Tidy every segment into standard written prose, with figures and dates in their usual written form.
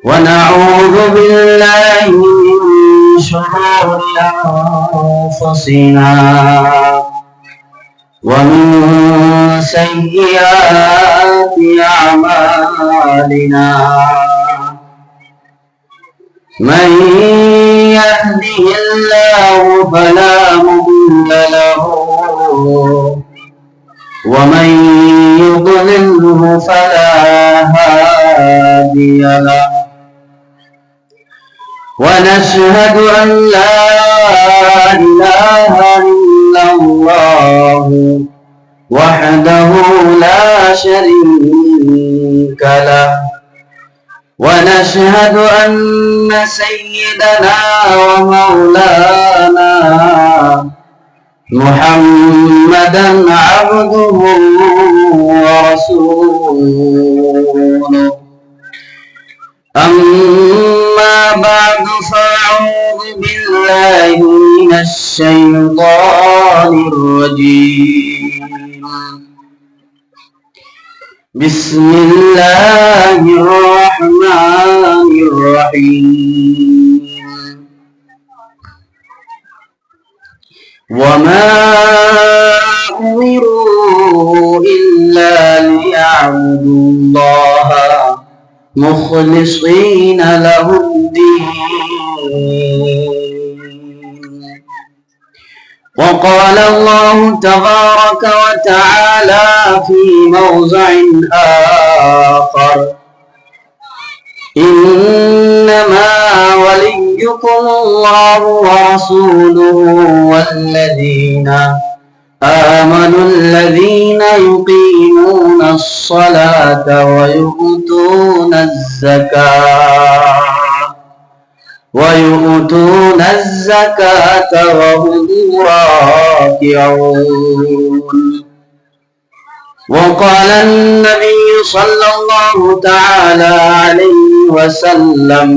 ونعوذ بالله من شرور أنفسنا ومن سيئات أعمالنا من يهده الله فلا مضل له ومن يضلله فلا هادي له ونشهد أن لا إله إلا الله وحده لا شريك له ونشهد أن سيدنا ومولانا محمدا عبده ورسوله أما بعد فأعوذ بالله من الشيطان الرجيم بسم الله الرحمن الرحيم وما أمروا إلا ليعبدوا الله مخلصين له الدين وقال الله تبارك وتعالى في موضع آخر إنما وليكم الله ورسوله والذين آمنوا الذين يقيمون الصلاة ويؤتون الزكاة وهم راكعون وقال النبي صلى الله تعالى عليه وسلم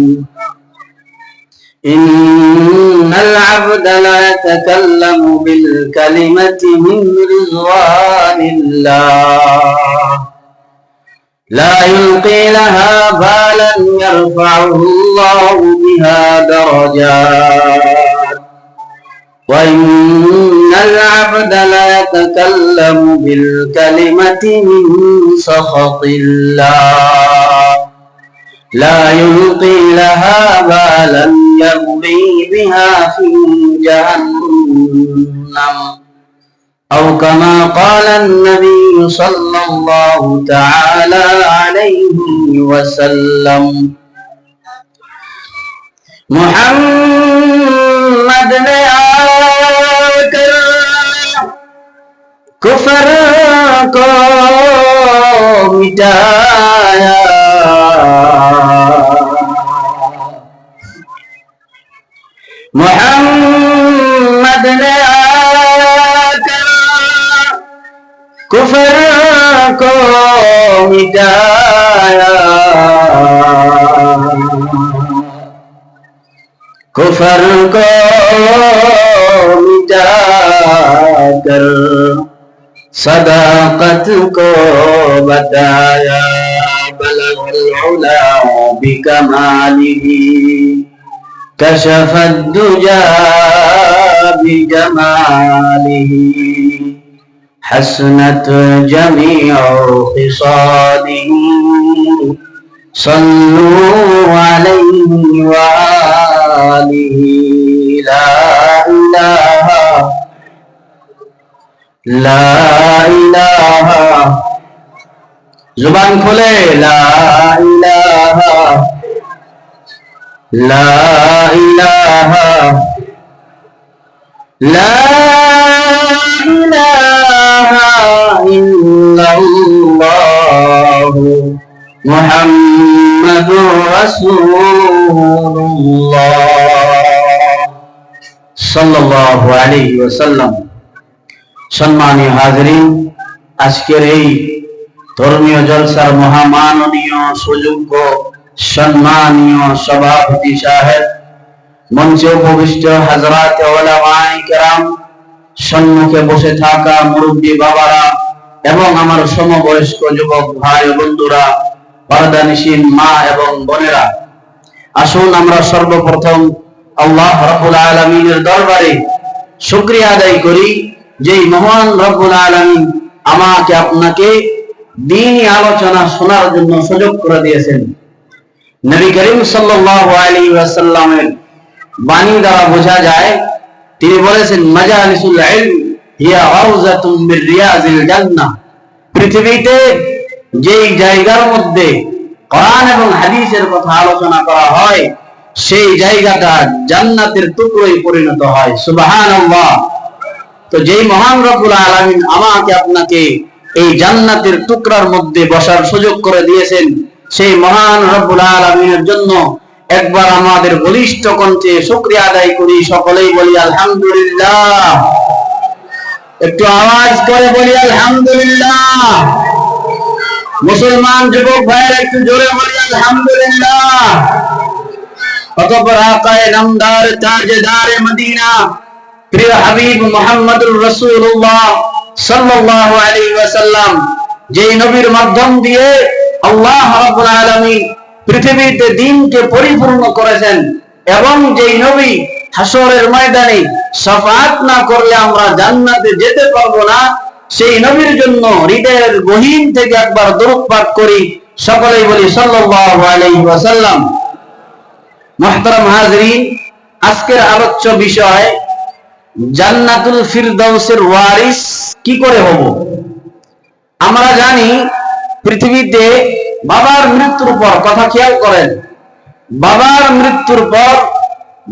إن العبد لا يتكلم بالكلمة من رضوان الله لا يلقي لها بالا يرفعه الله بها درجات وإن العبد لا يتكلم بالكلمة من سخط الله لا يلقي لها بالا يغلي بها في جهنم أو كما قال النبي صلى الله تعالى عليه وسلم محمد نے آकर کفر کو مٹایا محمد نے آकर کفر کو مٹایا کفر کو مٹا کر صداقت کو بتایا بلغ العلا بکمالہ كشف الدجى بجماله حسنت جميع خصاله صلوا عليه وآله لا إله زبان کھولے لا إله لا إله إلا الله محمد رسول الله صلى الله عليه وسلم সম্মানীয় হাজরিন, আজকের এই ধর্মীয় জলসার মহামাননীয় সুযোগ্য সম্মানীয় সভাপতি সাহেব, মঞ্চে উপবিষ্ট হযরত উলামায়ে কেরাম, সম্মুখে বসে থাকা মুরব্বী বাবারা এবং আমার সমবয়স্ক যুবক ভাই বন্ধুরা, পর্দানিশীন মা এবং বোনেরা, আসুন আমরা সর্বপ্রথম আল্লাহ রাব্বুল আলামিনের দরবারে শুকরিয়া আদায় করি যে মহান রব্বুল আলামিন আমাকে আপনাকে দ্বীনি আলোচনা শোনার জন্য সুযোগ করে দিয়েছেন। নবী করিম সাল্লাল্লাহু আলাইহি ওয়াসাল্লামের বাণী দ্বারা বোঝা যায়, তিনি বলেছেন মাজালিসুল ইলম হিয়া রাউযাতুম মির রিয়াজিল জান্নাহ। পৃথিবীতে যেই জায়গার মধ্যে কোরআন এবং হাদিসের কথা আলোচনা করা হয় সেই জায়গাটা জান্নাতের টুকরোয় পরিণত হয়। সুবহানাল্লাহ। তো যেই মহান রব্বুল আলামিন আমাকে আপনাকে এই জান্নাতের টুকরার মধ্যে বসার সুযোগ করে দিয়েছেন, সেই মহান রব্বুল আলামিনের জন্য একবার আমাদের বলিষ্ঠ কণ্ঠে শুকরিয়া আদায় করি। সকলেই বলি আলহামদুলিল্লাহ। একটু আওয়াজ করে বলি আলহামদুলিল্লাহ। মুসলমান যুবক ভাইয়েরা একটু জোরে বলি আলহামদুলিল্লাহ। অতঃপর আকায়ে নামদার তাজদারে মদিনা প্রিয় হাবিব মুহাম্মদুর রাসূলুল্লাহ সাল্লাল্লাহু আলাইহি ওয়াসাল্লাম, যেই নবীর মাধ্যম দিয়ে আল্লাহ রাব্বুল আলামিন পৃথিবীতে দ্বীনকে পরিপূর্ণ করেছেন, এবং যেই নবী হাসরের ময়দানে শাফাআত না করলে আমরা জান্নাতে যেতে পারবো না, সেই নবীর জন্য হৃদয়ের গহীন থেকে একবার দরুদ পাঠ করি। সকলেই বলি সাল্লাল্লাহু আলাইহি ওয়াসাল্লাম। মুহতারাম হাজরিন, আজকের আলোচ্য বিষয় জান্নাতুল ফিরদাউসের ওয়ারিস কি করে হব। আমরা জানি পৃথিবীতে বাবার মৃত্যুর পর, কথা খেয়াল করেন, বাবার মৃত্যুর পর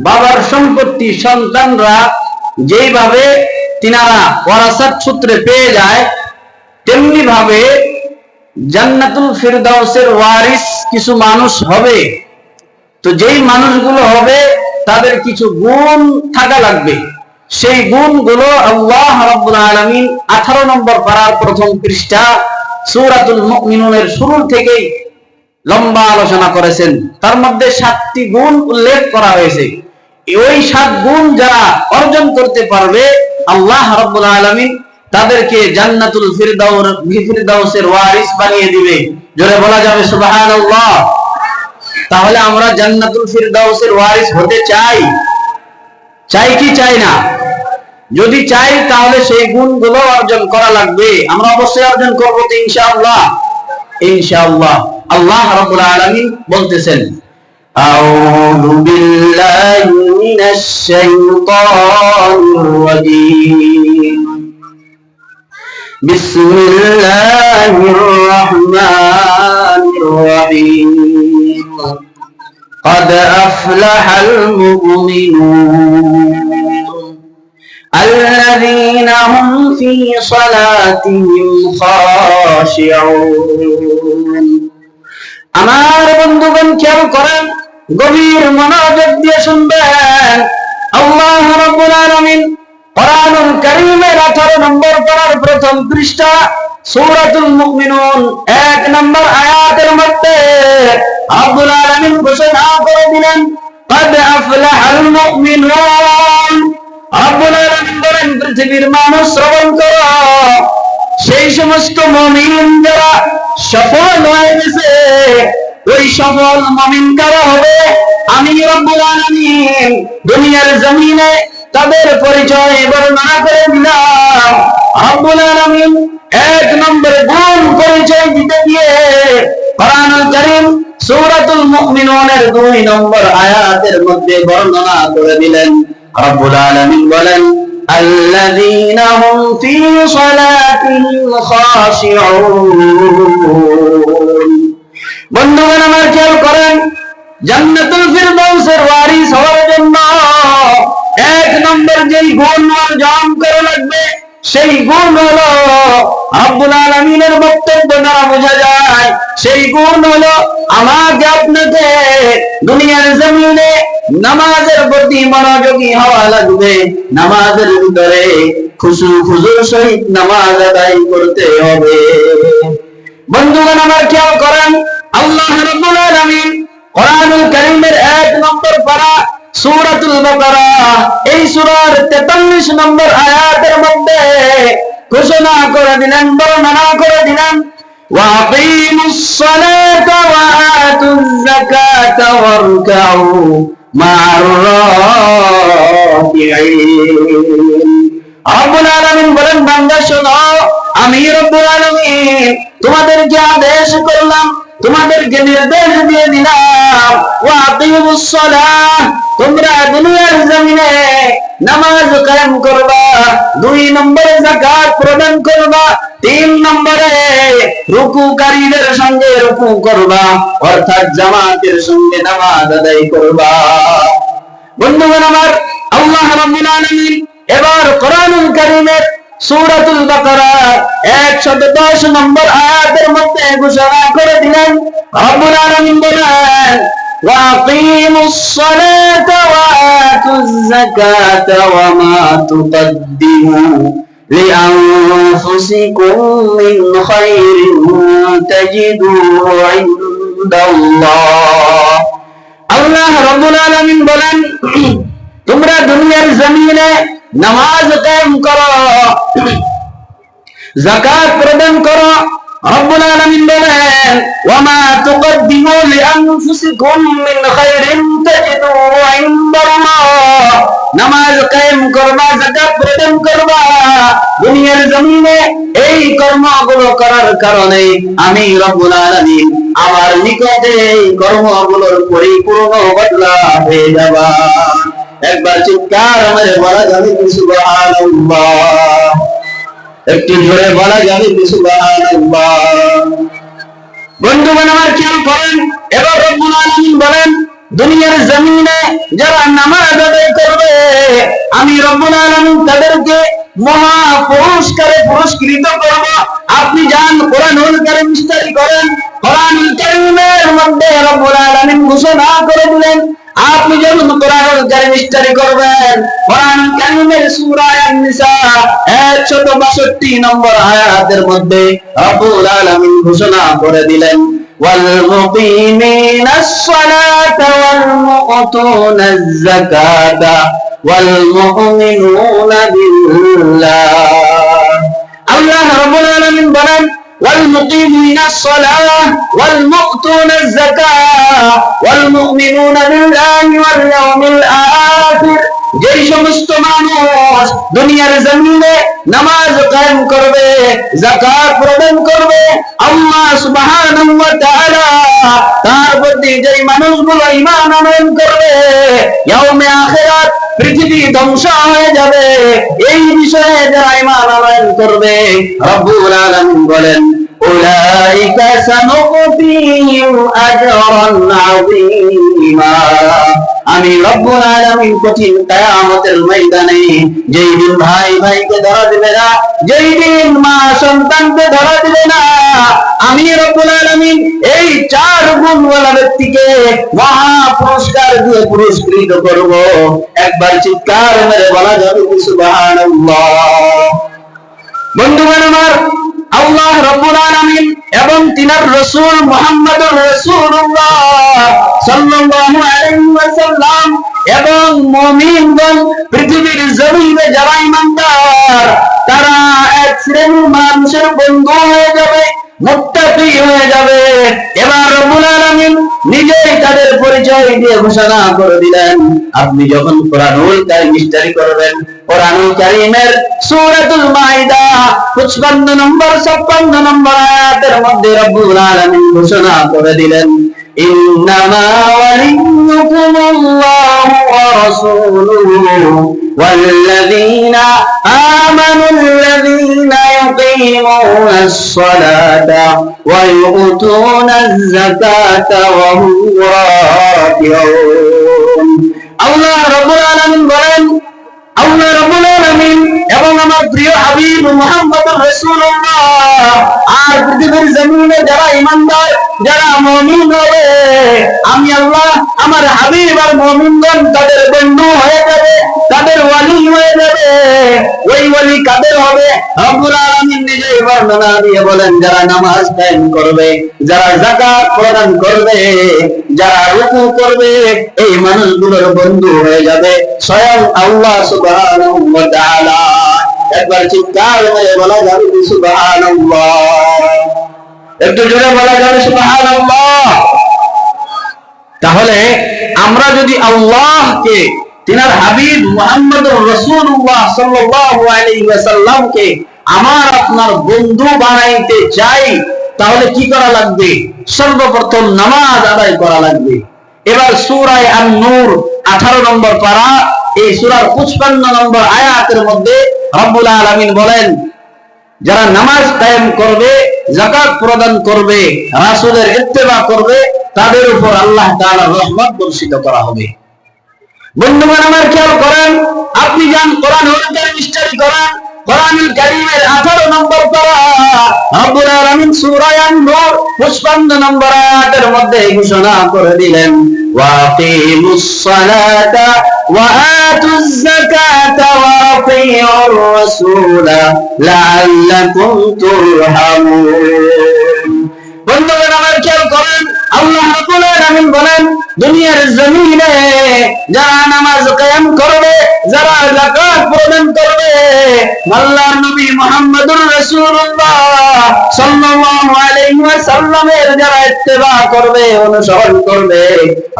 বাবার সম্পত্তি সন্তানরা যেইভাবে তিনারা ওয়ারাসাত সূত্রে পেয়ে যায়, তেমনি ভাবে জান্নাতুল ফিরদাউসের ওয়ারিস কিছু মানুষ হবে। তো যেই মানুষগুলো হবে তাদের কিছু গুণ থাকা লাগবে। সেই গুণগুলো আল্লাহ রাব্বুল আলামিন 18 নম্বর পারার প্রথম পৃষ্ঠা সূরাতুল মুমিনুনের শুরু থেকেই লম্বা আলোচনা করেছেন। তার মধ্যে 7টি গুণ উল্লেখ করা হয়েছে। ওই 7 গুণ যারা অর্জন করতে পারবে আল্লাহ রাব্বুল আলামিন তাদেরকে জান্নাতুল ফিরদাউসের ওয়ারিস বানিয়ে দিবে। জোরে বলা যাবে সুবহানাল্লাহ। তাহলে আমরা জান্নাতুল ফিরদাউসের ওয়ারিস হতে চাই কি চাই না? যদি চাই তাহলে সেই গুণগুলো অর্জন করা লাগবে। আমরা অবশ্যই অর্জন করব তো ইনশাআল্লাহ। ইনশাআল্লাহ। আল্লাহ রাব্বুল আলামিন বলতেছেন, আউযু বিল্লাহি মিনাশ শাইতানির রাজীম, বিসমিল্লাহির রাহমানির রাহিম, قد أفلح المؤمنون الذين هم في صلاتهم خاشعون। আমার বন্ধুগণ খেয়াল করেন, গভীর মনোযোগ দিয়ে শুনবেন। আল্লাহ রাব্বুল আলামিন কোরআনুল কারীমের 18 নম্বর পারার প্রথম পৃষ্ঠা সূরাতুল মুমিনুন 1 নম্বর আয়াতের মধ্যে আল্লাহ আলামিন ঘোষণা করে দিলেন, قد أفلح المؤمنون। আল্লাহ আলামিন বলেন, পৃথিবীর মানুষ শ্রবণ করো, সেই সমস্ত মুমিন যারা সফল হয়ে গেছে, ওই সফল মুমিন কারা হবে? আমি রব্বুল আলামিন দুনিয়ার জমিনে তাদের পরিচয় বর্ণনা করে দিলাম। রব্বুল আলামিন 1 নম্বর গুণ পরিচয় দিতে গিয়ে কোরআনুল কারীম সূরাতুল মুমিনুনের 2 নম্বর আয়াতের মধ্যে বর্ণনা করে দিলেন। রব্বুল আলামিন বলেন, আল্লাযীনা হুম ফী সালাতিহিম খাশিউন। বন্ধুগণ আমার খেয়াল করেন, জান্নাতুল ফিরদাউসের ওয়ারিস হওয়ার জন্য 1 নম্বর যেই গুণ অর্জন করা লাগবে সেই গুণ হলো, রব্বুল আলামিনের বক্তব্য দ্বারা বোঝা যায়, সেই গুণ হলো আমাকে আপনাকে দুনিয়ার জমিনে নামাজের প্রতি মনোযোগী হওয়া লাগবে। নামাজের ভিতরে খুশুর সহিত নামাজ আদায় করতে হবে। বন্ধুগণ আমার খেয়াল করেন, আল্লাহ রাব্বুল আলামিন কোরআনুল কারীমের 1 নম্বর পারা সূরাতুল বাকারা, এই সূরার 43 নম্বর আয়াতের মধ্যে ঘোষণা করে দিলেন, বর্ণনা করে দিলেন, وأقيموا الصلاة وآتوا الزكاة واركعوا مع الراكعين রব্বুল আলামিন বলেন, বান্দা শোনো, আমি রব্বুল আলামিন তোমাদেরকে আদেশ করলাম, তোমাদেরকে নির্দেশ দিয়ে দিলাম, ওয়া আকিমুস সালাহ, তোমরা দুনিয়ার জমিনে নামাজ কায়েম করবা, 2 নম্বরে যাকাত প্রদান করবা, 3 নম্বরে রুকুকারীদের সঙ্গে রুকু করবা, অর্থাৎ জামাতের সঙ্গে নামাজ আদায় করবা। বন্ধুগণ আমার, আল্লাহ রাব্বুল আলামিন এবার কোরআনুল কারীমের সূরাতুল বাকারা 110 নম্বর আয়াতের মধ্যে ঘোষণা করে দিলেন, রব্বুল আলামিন বলেন, ওয়াকিমুস সালাতা ওয়াতুজ যাকাতা ওয়া মা তুকদ্দিমু লিআনফুসিকুম মিন খায়রিন তাজিদুহু ইনদাল্লাহ। আল্লাহ রাব্বুল আলামিন বলেন, তোমরা দুনিয়ার জমিনে নামাজ কায়েম করো, যাকাত প্রদান করো। রব্বুল আলামিন বলেন, ওয়া মা তুকদ্দিমু লিআনফুসিকুম মিন খায়রিন তাজিদুহু ইনদাল্লাহ। নামাজ কায়েম করবা, যাকাত প্রদান করবা, দুনিয়ার জমিনে এই কর্মগুলো করার কারণে আমি রব্বুল আলামিন আমার নিকটে এই কর্মগুলোর পরিপূর্ণ বদলা পেয়ে যাবা। একবার চিৎকার আমাদের বলা যাবে সুবহানাল্লাহ, একটু জোরে বলা যাবে সুবহানাল্লাহ। বন্ধুগণ আমার, খেয়াল করেন, এবার রব্বুল আলামিন বলেন, দুনিয়ার জমিনে যারা নামাজ আদায় করবে আমি রব্বুল আলামিন তাদেরকে মহা পুরস্কারে পুরস্কৃত করব। আপনি যান কোরআনুল কারীম স্টাডি করেন, কোরআনুল কারীমের মধ্যে রব্বুল আলামিন ঘোষণা করে দিলেন, আপনি যখন কোরআনুল কারীম স্টাডি করবেন, কোরআনুল কারীমের সূরা আন-নিসা 162 নম্বর আয়াতের মধ্যে রব্বুল আলামিন ঘোষণা করে দিলেন, والمقيمين الصلاة والمؤتون الزكاة والمؤمنون بالله। الله رب العالمين বলেন, والمقيمين الصلاة والمؤتون الزكاة والمؤمنون بالله واليوم الآخر। যেই সমস্ত মানুষ দুনিয়ার জমিনে নামাজ কায়েম করবে, যাকাত প্রদান করবে, আল্লাহ সুবহানাহু ওয়া তাআলা তার প্রতি যেই মানুষগুলো ঈমান আনয়ন করবে, ইয়াউমে আখিরাত পৃথিবী ধ্বংস হয়ে যাবে, এই বিষয়ে যারা ঈমান আনয়ন করবে, রব্বুল আলামিন বলেন, উলাইকা সানুতিহিম আজরান আযীমা। আমি রব্বুল আলামিন কঠিন কিয়ামতের ময়দানে যেই দিন ভাই ভাইকে ধরা দিবে না, যেই দিন মা সন্তানকে ধরা দিবে না, আমি রব্বুল আলামিন এই 4 গুণওয়ালা ব্যক্তিকে মহা পুরস্কার দিয়ে পুরস্কৃত করব। একবার চিৎকার মেরে বলা যাবে সুবহানাল্লাহ। বন্ধুগণ আমার, আল্লাহ রাব্বুল আলামিন এবং তিনার রাসূল মুহাম্মদুর রাসূলুল্লাহ সাল্লাল্লাহু আলাইহি ওয়াসাল্লাম এবং মুমিনগণ পৃথিবীর জমিনে যারা ঈমানদার তারা এক শ্রেণীর মানুষের বন্ধু হয়ে যাবে, মুত্তাকি হয়ে যাবে। এবার রব্বুল আলামিন নিজেই তাদের পরিচয় দিয়ে ঘোষণা করে দিলেন, আপনি যখন কোরআনুল কারীম স্টাডি করবেন, কোরআনুল কারীমের সূরাতুল মাইদা 55 নম্বর 56 নম্বর আয়াতের মধ্যে রব্বুল আলামিন ঘোষণা করে দিলেন, ইন্নামা ওয়ালিয়ুকুমুল্লাহু ওয়া রাসূলুহু ওয়াল্লাযীনা আমানুল্লাযীনা ইউকিমুনাস সালাতা ওয়া ইউতুনাজ যাকাতা ওয়া হুম রাকিউন। আল্লাহ রাব্বুল আলামিন বলেন, আল্লাহ রাব্বুল আলামিন এবং আমার প্রিয় হাবিব মুহাম্মদুর রাসূলুল্লাহ আর পৃথিবীর জমিনে যারা ঈমানদার, যারা মুমিন হবে, আমি আল্লাহ আমার হাবিব আর মুমিনগণ তাদের বন্ধু হয়ে যাবে, তাদের ওয়ালি হয়ে যাবে। ওই ওয়ালি কাদের হবে? রব্বুল আলামিন নিজেই বর্ণনা দিয়ে বলেন, যারা নামাজ কায়েম করবে, যারা যাকাত প্রদান করবে, যারা রুকু করবে, এই মানুষগুলোর বন্ধু হয়ে যাবে স্বয়ং আল্লাহ সুবহানাহু ওয়া তাআলা। একবার চিৎকার করে বলা যাবে সুবহানাল্লাহ। একটু জোরে বলা যাবে সুবহানাল্লাহ। তাহলে আমরা যদি আল্লাহকে, তিনার হাবিব মুহাম্মদুর রাসূলুল্লাহ সাল্লাল্লাহু আলাইহি ওয়াসাল্লামকে আমার আপনার বন্ধু বানাইতে চাই, তাহলে কি করা লাগবে? সর্বপ্রথম নামাজ আদায় করা লাগবে। এবার সূরা আন-নূর 18 নম্বর পারা, এই সূরার 55 নম্বর আয়াতের মধ্যে রব্বুল আলামিন বলেন, যারা নামাজ কায়েম করবে, যাকাত প্রদান করবে, রাসূলের ইত্তেবা করবে, তাদের উপর আল্লাহ তাআলার রহমত বর্ষিত করা হবে। বন্ধুগণ আমার খেয়াল করেন, আপনি যান কোরআন স্টাডি করেন, কোরআনুল কারীমের 18 নম্বর পারা রব্বুল আলামিন সূরা আন-নূর 55 নম্বর আয়াতের মধ্যে ঘোষণা করে দিলেন, ওয়াকিমুস সালাতা ওয়া আতুজ যাকাতা ওয়া আতিউর রাসূলা লাআল্লাকুম তুরহামুন। বন্ধুগণ আমার খেয়াল করেন, আল্লাহ রাব্বুল আলামিন বলেন, দুনিয়ার জমিনে যারা নামাজ কায়েম করবে, যারা যাকাত প্রদান করবে, আল্লাহর নবী মুহাম্মদুর রাসূলুল্লাহ সাল্লাল্লাহু আলাইহি ওয়াসাল্লামের যারা ইত্তেবা করবে, অনুসরণ করবে,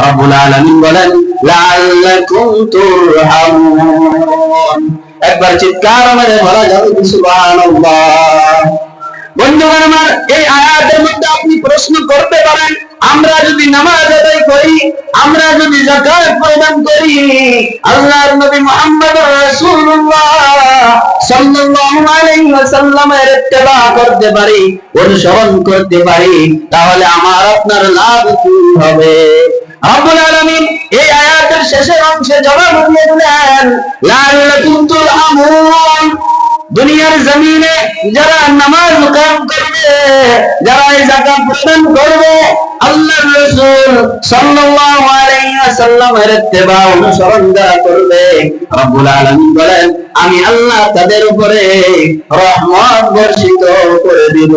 রব্বুল আলামিন বলেন লাআল্লাকুম তুরহামুন। একবার চিৎকার মেরে বলা যাবে সুবহানাল্লাহ। বন্ধুগণ আমার, এই আয়াতের মধ্যে আপনি প্রশ্ন করতে পারেন, আমরা যদি নামাজ আদায় করি, আমরা যদি যাকাত প্রদান করি, আল্লাহর নবী মুহাম্মদুর রাসূলুল্লাহ সাল্লাল্লাহু আলাইহি ওয়াসাল্লামের ইত্তেবা করতে পারি, অনুসরণ করতে পারি, তাহলে আমার আপনার লাভ কি হবে? রব্বুল আলামিন এই আয়াতের শেষের অংশে জবাব দিয়ে দিলেন, লাআল্লাকুম তুরহামুন। দুনিয়ার জমিনে যারা নামাজ কায়েম করবে, যারা যাকাত প্রদান করবে, আল্লাহর রাসূল সাল্লাল্লাহু আলাইহি ওয়াসাল্লামের ইত্তেবা অনুসরণ যারা করবে, রব্বুল আলামিন বলেন আমি আল্লাহ তাদের উপরে রহমত বর্ষিত করে দিব।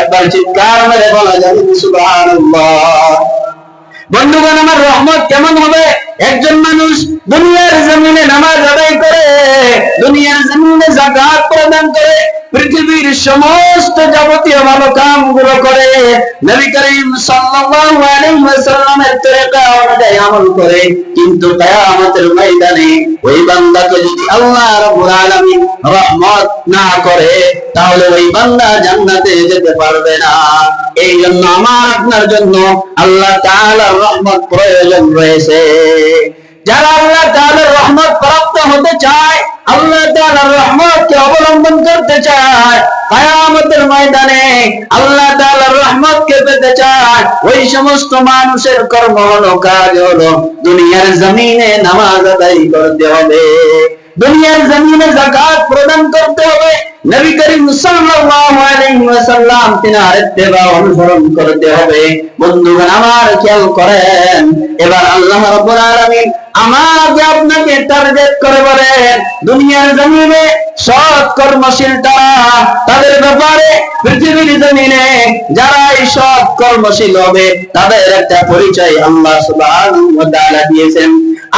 একবার চিৎকার মেরে বলা যাবে সুবহানাল্লাহ। বন্ধুগণ আমার, রহমত কেমন হবে? একজন মানুষ দুনিয়ার জমিনে নামাজ আদায় করে, দুনিয়ার জমিনে যাকাত প্রদান করে, পৃথিবীর সমস্ত যাবতীয় ভালো কামগুলো করে, নবী করিম সাল্লাল্লাহু আলাইহি ওয়াসাল্লামের তরিকা অনুযায়ী আমল করে, কিন্তু কিয়ামতের ময়দানে ওই বান্দাকে যদি আল্লাহ রাব্বুল আলামিন রহমত না করে, তাহলে ওই বান্দা জান্নাতে যেতে পারবে না। এই জন্য আমার আপনার জন্য আল্লাহ তাআলার রহমত প্রয়োজন রয়েছে। যারা আল্লাহ তাআলার রহমত প্রাপ্ত হতে চায়, আল্লাহ তাআলার রহমতকে অবলম্বন করতে চায়, কিয়ামতের ময়দানে আল্লাহ তাআলার রহমতকে পেতে চায়, ওই সমস্ত মানুষের কর্ম হলো, কাজ হলো, দুনিয়ার জমিনে নামাজ আদায় করতে হবে, দুনিয়ার জমিনে যাকাত প্রদান করতে হবে, নবী করিম সাল্লাল্লাহু আলাইহি ওয়াসাল্লাম তিনার ইত্তেবা অনুসরণ করতে হবে। বন্ধুগণ আমার খেয়াল করেন, এবার আল্লাহ রাব্বুল আলামিন আমাকে আপনাকে টার্গেট করে বলেন, দুনিয়ার জমিনে সৎ কর্মশীল তাদের ব্যাপারে পৃথিবীর জমিনে যারা এই সৎ কর্মশীল হবে, তাদের একটা পরিচয় আল্লাহ সুবহানাহু ওয়া তাআলা দিয়েছেন।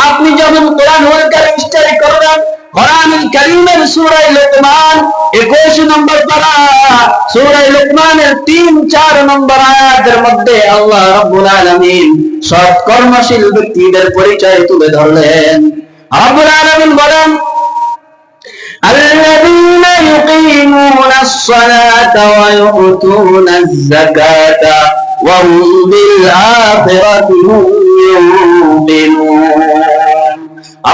আপনি যখন কোরআনুল কারীম স্টাডি করবেন, কোরআনুল কারীমের সূরা লুকমান 21 নম্বর পারা, সূরা লুকমানের 3-4 নম্বর আয়াতের মধ্যে আল্লাহ রাব্বুল আলামিন সৎ কর্মশীল ব্যক্তিদের পরিচয় তুলে ধরলেন। রাব্বুল আলামিন বলেন, আল্লাযীনা ইউকিমুনাস সালাতা ওয়া ইউতুনাজ যাকাতা ওয়া হুম বিল আখিরাতি হুম ইউকিনুন।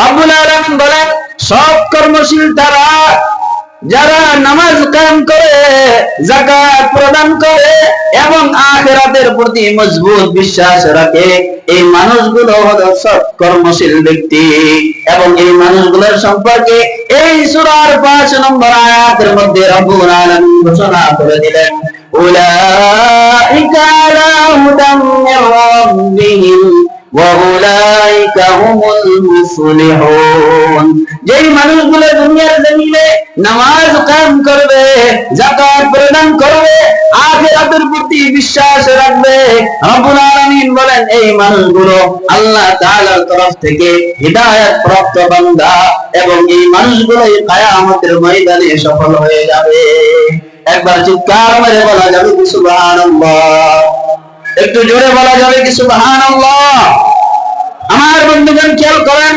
রাব্বুল আলামিন বলেন, সৎ কর্মশীল তারা যারা নামাজ কায়েম করে, যাকাত প্রদান করে এবং আখিরাতের প্রতি মজবুত বিশ্বাস রাখে, এই মানুষগুলো হলো সৎ কর্মশীল ব্যক্তি। এবং এই মানুষগুলোর সম্পর্কে এই সূরার 5 নম্বর আয়াতের মধ্যে রব্বুল আলামিন ঘোষণা করে দিলেন, উলাইকা আলা হুদাম মির রাব্বিহিম ওয়া উলাইকা হুমুল মুফলিহুন। যেই মানুষগুলো দুনিয়ার জমিনে নামাজ কায়েম করবে, যাকাত প্রদান করবে, আখিরাতের প্রতি বিশ্বাস রাখবে, রব্বুল আলামিন বলেন এই মানুষগুলো আল্লাহ তাআলার তরফ থেকে হিদায়াত প্রাপ্ত বান্দা, এবং এই মানুষগুলোই কিয়ামতের ময়দানে সফল হয়ে যাবে। একবার চিৎকার মেরে বলা যাবে কি সুবহানাল্লাহ? একটু জোরে বলা যাবে কি সুবহানাল্লাহ? আমার বন্ধুগণ খেয়াল করেন,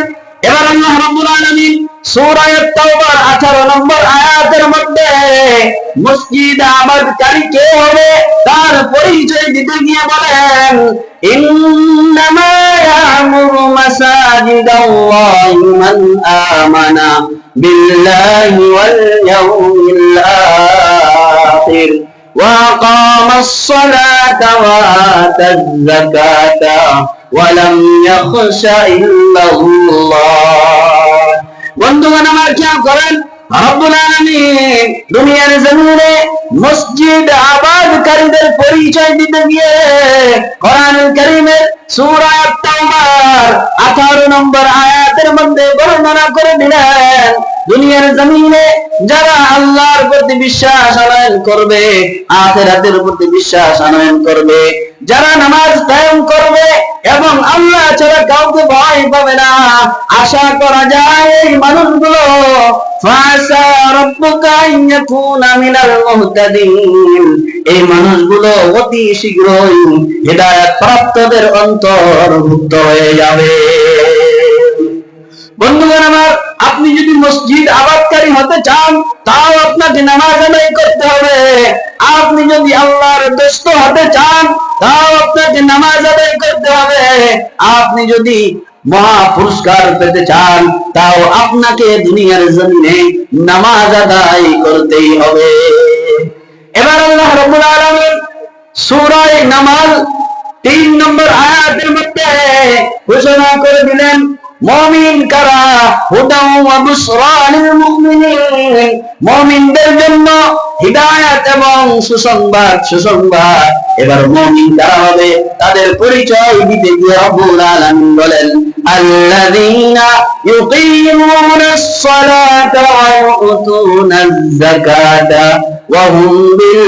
এবার আল্লাহ রাব্বুল আলামিন সূরা তাওবার 18 নম্বর আয়াতের মধ্যে মসজিদ আবাদকারী কে হবে তার পরিচয় দিতে গিয়ে বলেন, ইন্নামা ইয়ামুরু মাসাজিদাল্লাহি মান আমানা বিল্লাহি ওয়াল ইয়াউমিল আখির وأقام الصلاة وآتى الزكاة ولم يخش إلا الله। বন্ধুগণ আমার খেয়াল করেন, রব্বুল আলামিন দুনিয়ার জমিনে মসজিদ আবাদকারীদের পরিচয় দিতে গিয়ে কোরআনুল কারীমের সূরা তাওবার 18 নম্বর আয়াতের মধ্যে বর্ণনা করে দিলেন, দুনিয়ার জমিনে যারা আল্লাহর প্রতি বিশ্বাস আনয়ন করবে, আখিরাতের প্রতি বিশ্বাস আনয়ন করবে, যারা নামাজ কায়েম করবে এবং আল্লাহ ছাড়া কাউকে ভয় পাবে না, আশা করা যায় এই মানুষগুলো ফাসা রাব্বুকা আইয়াকুনা মিনাল মুহতাদিন, এই মানুষগুলো অতি শীঘ্রই হিদায়াত প্রাপ্তদের অন্তর্ভুক্ত হয়ে যাবে। বন্ধুগণ আমার, আপনি যদি মসজিদ আবাদকারী হতে চান তাও আপনাকে নামাজ আদায় করতে হবে। আপনি যদি আল্লাহর দোস্ত হতে চান তাও আপনাকে নামাজ আদায় করতে হবে। আপনি যদি মহা পুরস্কার পেতে চান তাও আপনাকে দুনিয়ার জমিনে নামাজ আদায় করতেই হবে। এবার আল্লাহ রাব্বুল আলামিন সূরা নামাল 3 নম্বর আয়াতের মধ্যে ঘোষণা করে দিলেন, মুমিন কারা হুদাও ওয়া বুশরা লিল মুমিনিন, মুমিনদের জন্য হিদায়াত এবং সুসংবাদ। এবার মুমিন কারা হবে তাদের পরিচয় দিতে গিয়ে রব্বুল আলামিন বলেন, আল্লাযীনা ইউকিমুনাস সালাতা ওয়া ইউতুনাজ যাকাতা ওয়া হুম বিল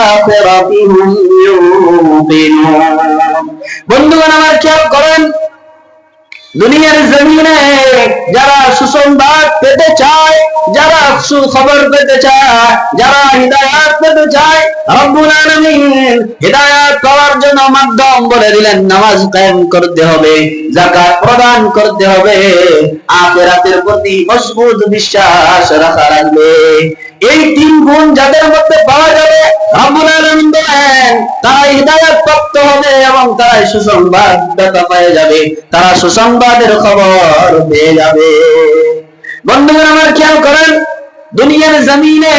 আখিরাতি হুম ইউকিনুন। বন্ধুগণ আমার খেয়াল করেন, দুনিয়ার জমিনে যারা সুসংবাদ পেতে চায়, যারা সুখবর পেতে চায়, যারা হিদায়াত পেতে চায়, রব্বুল আলামিন হিদায়াত পাওয়ার জন্য মাধ্যম বলে দিলেন, নামাজ কায়েম করতে হবে, যাকাত প্রদান করতে হবে, আখিরাতের প্রতি মজবুত বিশ্বাস রাখা লাগবে। এই 3 গুণ যাদের মধ্যে পাওয়া যাবে, রব্বুল আলামিন বলেন তারা হিদায়াত প্রাপ্ত হবে এবং তারা সুসংবাদ পেয়ে যাবে, তারা সুসংবাদের খবর পেয়ে যাবে। বন্ধুগণ আমার খেয়াল করেন, দুনিয়ার জমিনে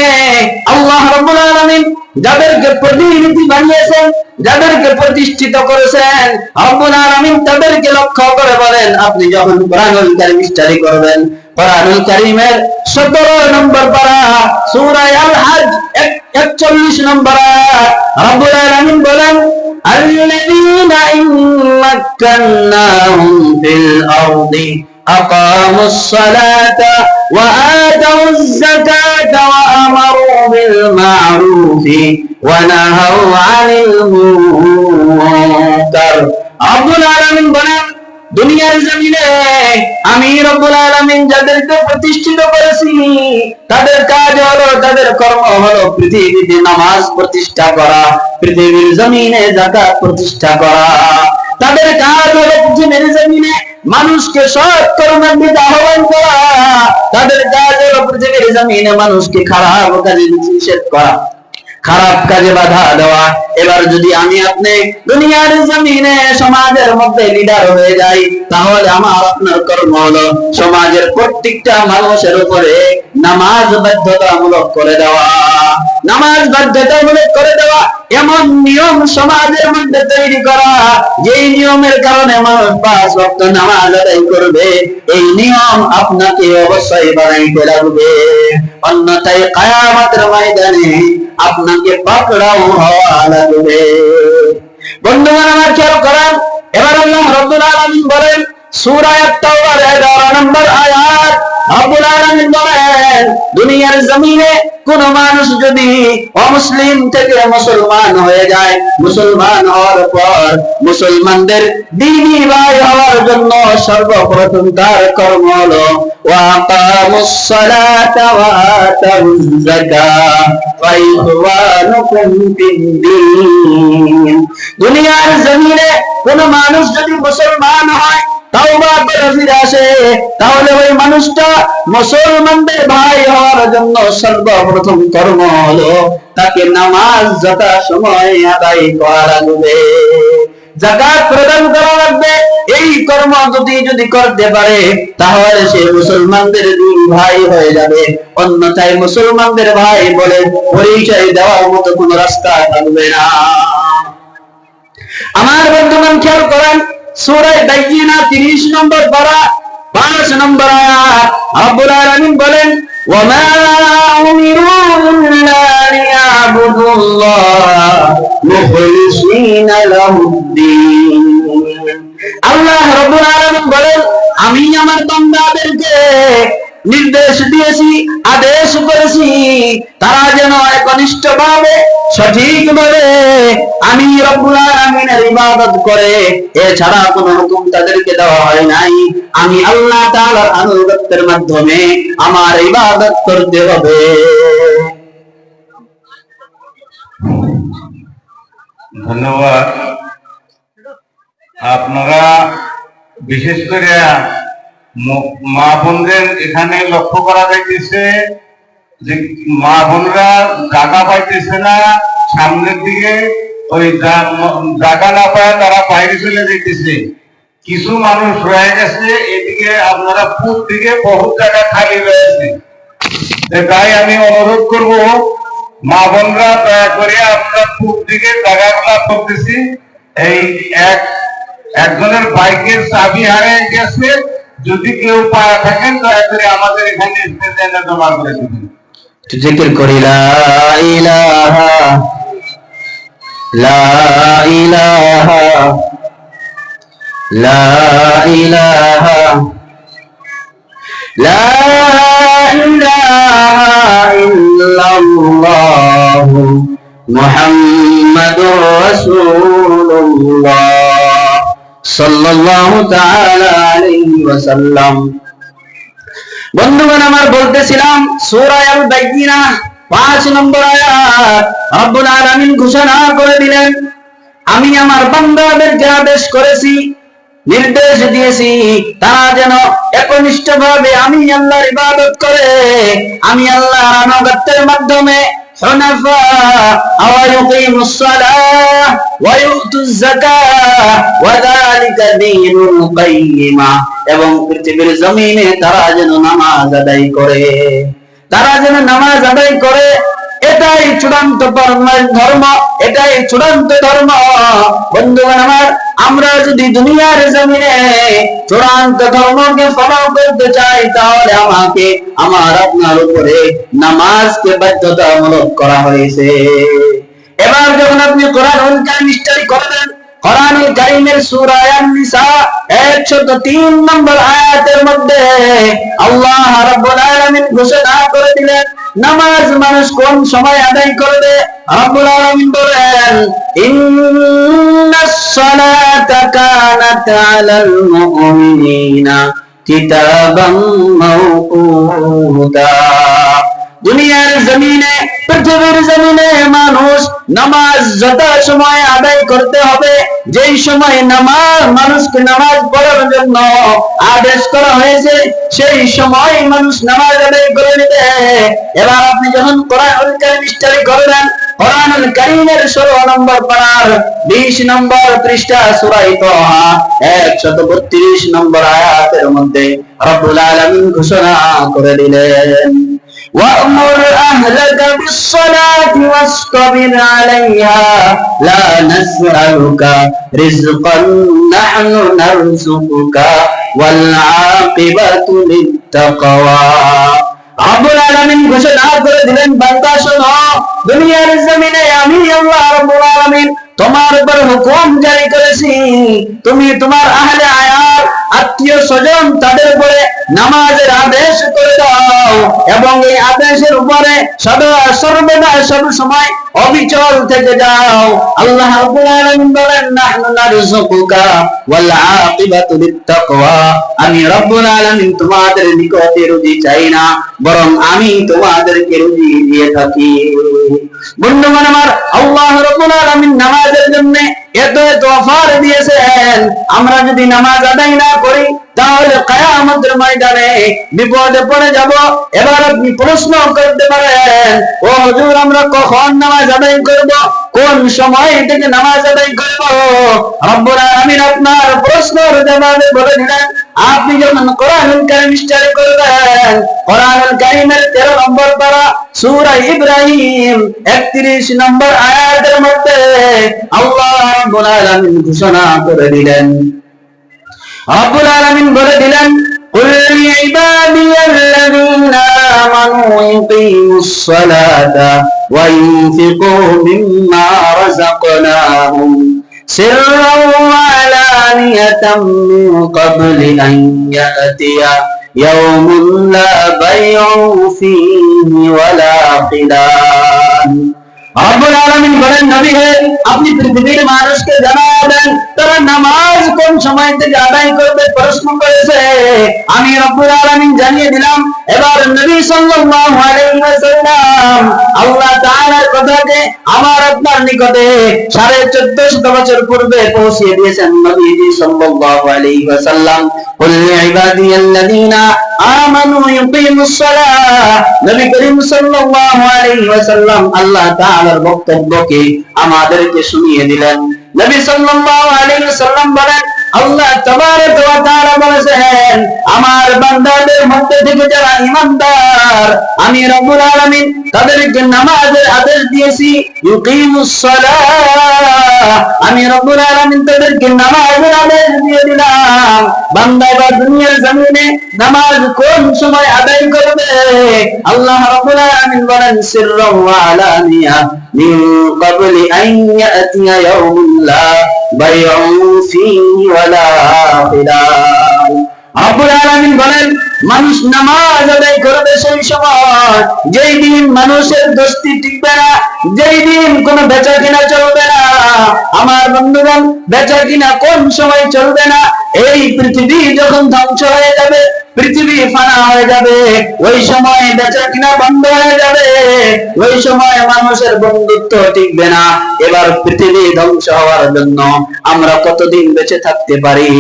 আল্লাহ রাব্বুল আলামিন যাদেরকে প্রতিনিধি বানিয়েছেন, যাদেরকে প্রতিষ্ঠিত করেছেন, রব্বুল আলামিন তাদেরকে লক্ষ্য করে বলেন, আপনি যখন কোরআনুল কারীম স্টাডি করবেন, কোরআনুল কারীমের 17 নম্বর পারা সূরা আল হজ 41 নম্বর আয়াত রব্বুল আলামিন বলেন, আল্লাযীনা ইম্মাক্কান্নাহুম ফিল আরদি আকামুস সালাতা ওয়া আতাউজ যাকাতা ওয়া আমারু বিল মা'রুফি ওয়া নাহাউ আনিল মুনকার। রব্বুল আলামিন বলেন, দুনিয়ার জমিনে আমি রব্বুল আলামিন যাদেরকে প্রতিষ্ঠিত করেছি তাদের কাজ হলো, তাদের কর্ম হলো পৃথিবীতে নামাজ প্রতিষ্ঠা করা, পৃথিবীর জমিনে যাকাত প্রতিষ্ঠা করা। তাদের কাজ হলো পৃথিবীর জমিনে মানুষকে সৎ কর্মের দিকে আহ্বান করা। তাদের কাজ হলো পৃথিবীর জমিনে মানুষকে খারাপ কাজে নিষেধ করা, খারাপ কাজে বাধা দেওয়া। এবার যদি আমি আপনি দুনিয়ার জমিনে সমাজের মধ্যে লিডার হয়ে যাই, তাহলে আমার আপনার কর্ম হলো সমাজের প্রত্যেকটা মানুষের উপরে নামাজ বাধ্যতামূলক করে দেওয়া, নামাজ বাধ্যতামূলক করে দেওয়া, এমন নিয়ম সমাজের মধ্যে তৈরি করা যেই নিয়মের কারণে মানুষ 5 ওয়াক্ত নামাজ আদায় করবে। এই নিয়ম আপনাকে অবশ্যই বানাইতে লাগবে, অন্যথায় কিয়ামতের ময়দানে আপনাকে পাকড়াও হওয়া লাগবে। বন্ধুগণ আমার খেয়াল করেন, এবার আল্লাহ রাব্বুল আলামিন বলেন সূরা তাওবার 11 নম্বর আয়াত রব্বুল আলামিন বলেন, দুনিয়ার জমিনে কোন মানুষ যদি অমুসলিম থেকে মুসলমান হয়ে যায়, মুসলমান হওয়ার পর মুসলমানদের দ্বীনি ভাই হওয়ার জন্য সর্বপ্রথম তার কর্ম হলো ওয়াকামুস সালাতা ওয়া আতাউয যাকাত ওয়া ইখওয়ানুকুম ফিদ্দীন। দুনিয়ার জমিনে কোন মানুষ যদি মুসলমান হয়, তাওবা করে ফিরে আসে, তাহলে ওই মানুষটা মুসলমানদের ভাই হওয়ার জন্য সর্বপ্রথম কর্ম হলো তাকে নামাজ যথা সময় আদায় করা লাগবে, যাকাত প্রদান করা লাগবে। এই কর্ম যদি করতে পারে তাহলে সে মুসলমানদের দুই ভাই হয়ে যাবে, অন্যথায় মুসলমানদের ভাই বলে পরিচয় দেওয়ার মতো কোন রাস্তা থাকবে না। আমার বন্ধুগণ খেয়াল করেন, সূরা বাইয়িনা 30 নম্বর পারা 5 নম্বর আয়াত রব্বুল আলামিন বলেন ওয়ামা উমিরু ইল্লা লিয়াবুদুল্লাহ মুখলিসিনা লাহুদ্দিন। আল্লাহ রব্বুল আলামিন বলেন, আমি আমার বান্দাদেরকে নির্দেশ দিয়েছি, আদেশ করেছি, তারা যেন একনিষ্ঠভাবে সঠিকভাবে আমি রব্বুল আলামিনের ইবাদত করে, এছাড়া কোনো হুকুম তাদেরকে দেওয়া হয় নাই। আমি আল্লাহ তাআলার আনুগত্যের মাধ্যমে আমার ইবাদত করতে হবে। ধন্যবাদ। আপনারা বিশেষ করে মা বোনদের এখানে লক্ষ্য করা যাইতেছে যে মা বোনরা জায়গা পাইতেছে না, সামনের দিকে ওই জায়গা না পায় তারা বাইরে চলে যাইতেছে। কিছু মানুষ রয়ে গেছে এদিকে, আপনারা পূর্ব দিকে বহুত জায়গা খালি রয়েছে। তাই আমি অনুরোধ করব মা বোনরা দয়া করে আপনারা পূর্ব দিকে জায়গাগুলা করতেছি। এই একজনের বাইকের চাবি হারিয়ে গেছে, যদি কেউ পাওয়া থাকেন দয়া করে আমাদের এখানে স্টেশনে জমা করে দিবেন। জিকির করি লা ইলাহা লা ইলাহা লা ইলাহা লা ইলাহা ইল্লাল্লাহু মুহাম্মাদুর রাসূলুল্লাহ সাল্লাল্লাহু তাআলা আলাইহি ওয়াসাল্লাম। বন্ধুগণ, আমার বলতেছিলাম সূরা আল বাইয়িনা 5 নম্বর আয়াত রব্বুল আলামিন ঘোষণা করে দিলেন, আমি আমার বান্দাদেরকে আদেশ করেছি, নির্দেশ দিয়েছি, তারা যেন একনিষ্ঠভাবে আমি আল্লাহর ইবাদত করে, আমি আল্লাহর আনুগত্যের মাধ্যমে হুনাফা ওয়া ইউকিমুস সালাহ ওয়া ইউতুজ যাকাত ওয়া যালিকা দীনুল কাইয়্যিমা, এবং পৃথিবীর জমিনে তারা যেন নামাজ আদায় করে, তারা যেন নামাজ আদায় করে। এটাই চূড়ান্ত ধর্ম, এটাই চূড়ান্ত ধর্ম। বন্ধুগণ আমার, আমরা যদি দুনিয়ার জমিনে চূড়ান্ত ধর্মকে ফলো করতে চাই, তাহলে আমাকে আমার আপনার উপরে নামাজকে বাধ্যতামূলক করা হয়েছে। এবার যখন আপনি কোরআনুল কারীম স্টাডি করবেন, কোরআনুল কারীমের সূরা আন-নিসা 103 নম্বর আয়াতের মধ্যে আল্লাহ রাব্বুল আলামিন ঘোষণা করে দিলেন নামাজ মানুষ কোন সময় আদায় করবে। রব্বুল আলামিন বলেন, ইন্নাস সালাতা কানাত আলাল মুমিনিনা কিতাবাম মাওকুতা। দুনিয়ার জমিনে, পৃথিবীর জমিনে মানুষ নামাজ যথা সময় আদায় করতে হবে। যেই সময় মানুষকে নামাজ পড়ার জন্য আদেশ করা হয়েছে, সেই সময় মানুষ নামাজ আদায় করে নেবে। এবার আপনি যখন কোরআনুল কারীম স্টাডি করবেন, কোরআনুল কারীমের 16 নম্বর পারার 20 নম্বর পৃষ্ঠা সূরা তাহা 132 নম্বর আয়াতের মধ্যে রব্বুল আলামিন ঘোষণা করে দিলেন, وَأْمُرْ أَهْلَكَ بِالصَّلَاةِ وَاصْطَبِرْ عَلَيْهَا لَا نَسْأَلُكَ رِزْقًا نَحْنُ نَرْزُقُكَ وَالْعَاقِبَةُ لِلتَّقْوَى। রব্বুল আলামিন ঘোষণা করে দিলেন, বান্দা শোনো, দুনিয়ার জমিনে আমি আল্লাহ রব্বুল আলামিন তোমার উপর হুকুম জারি করেছি, তুমি তোমার আহলে আয়াত, আত্মীয় স্বজন, তাদের উপরে নামাজের আদেশ করে দাও, এবং এই আদেশের উপরে সর্বদা সব সময় অবিচল থেকে যাও। আল্লাহ রাব্বুল আলামিন বলেন নাহনু নারযুকুকা ওয়াল আকিবাতু লিত্তাকওয়া, আমি রব্বুল আলামিন তোমাদের নিকটে রুজি চাই না, বরং আমি তোমাদেরকে রুজি দিয়ে থাকি। বন্ধুগণ আমার, আল্লাহ রাব্বুল আলামিন নামাজের জন্য এত এত অফার দিয়েছেন। আমরা যদি নামাজ আদায় না করি তাহলে কিয়ামতের ময়দানে বিপদে পড়ে যাব। এবার আপনি প্রশ্ন করতে পারেন, ও হুজুর আমরা কখন নামাজ আদায় করব, কোন সময় থেকে নামাজ আদায় করব? রব্বুল আলামিন আপনার প্রশ্নের জবাবে বলে দিলেন, আপনি যখন কোরআনুল কারীম স্টাডি করবেন, কোরআনুল কারীমের 13 নম্বর পারা সূরা ইব্রাহিম 31 নম্বর আয়াতের মধ্যে আল্লাহ রাব্বুল আলামিন ঘোষণা করে দিলেন, রব্বুল আলামিন বলে দিলেন, কুল লিইবাদিয়াল্লাযীনা আমানু ইউকিমুস সালাতা ওয়া ইউনফিকু মিম্মা রাযাকনাহুম সিররান ওয়া আলানিয়াতাম মিন ক্বাবলি আন ইয়াতিয়া ইয়াউমুন লা বাইউন ফীহি ওয়ালা খিলাল। রব্বুল আলামিন বলেন, নবী হে, আপনি পৃথিবীর মানুষকে জানাবেন তারা নামাজ কোন সময় থেকে আদায় করবে প্রশ্ন করেছে। আমি রব্বুল আলামিন জানিয়ে দিলাম। এবার নবী সাল্লাল্লাহু আলাইহি ওয়াসাল্লাম আল্লাহ তাআলার কথাকে আমার আপনার নিকটে 1450 বছর পূর্বে পৌঁছিয়ে দিয়েছেন নবীজি সাল্লাল্লাহু আলাইহি ওয়াসাল্লাম। কুল লিইবাদিয়াল্লাযীনা আমানু ইউকিমুস সালাহ, নবী করিম সাল্লাল্লাহু আলাইহি ওয়াসাল্লাম আল্লাহ তাআলার বক্তব্যকে আমাদেরকে শুনিয়ে দিলেন। নবী সাল্লাল্লাহু আলাইহি ওয়াসাল্লাম বলেন, আল্লাহ তাবারক ওয়া তাআলা বলেছেন, আমার বান্দাদের মধ্যে থেকে যারা ঈমানদার আমি রব্বুল আলামিন তাদেরকে নামাজের আদেশ দিয়েছি। ইউকিমুস সালাহ, আমি রব্বুল আলামিন তাদেরকে নামাজের আদেশ দিয়ে দিলাম। বান্দা বা দুনিয়ার জমিনে নামাজ কোন সময় আদায় করবে? আল্লাহ রাব্বুল আলামিন বলেন, সিররান ওয়া আলানিয়া মিন ক্বাবলি আন ইয়াতিয়া ইয়াউমুন লা বাইউন ফীহি ওয়ালা খিলাল। রব্বুল আলামিন বলেন, মানুষ নামাজ আদায় করবে সেই সময় যেই দিন মানুষের দোস্তি টিকবে না, যেই দিন কোনো বেচা কিনা চলবে না। আমার বন্ধুগণ, বেচা কিনা কোন সময় চলবে না? এই পৃথিবী যখন ধ্বংস হয়ে যাবে, পৃথিবী ফানা হয়ে যাবে, ওই সময় বেচা কিনা বন্ধ হয়ে যাবে, ওই সময় মানুষের বন্ধুত্ব টিকবে না। এবার পৃথিবী ধ্বংস হওয়ার জন্য আমরা কতদিন বেঁচে থাকতে পারি?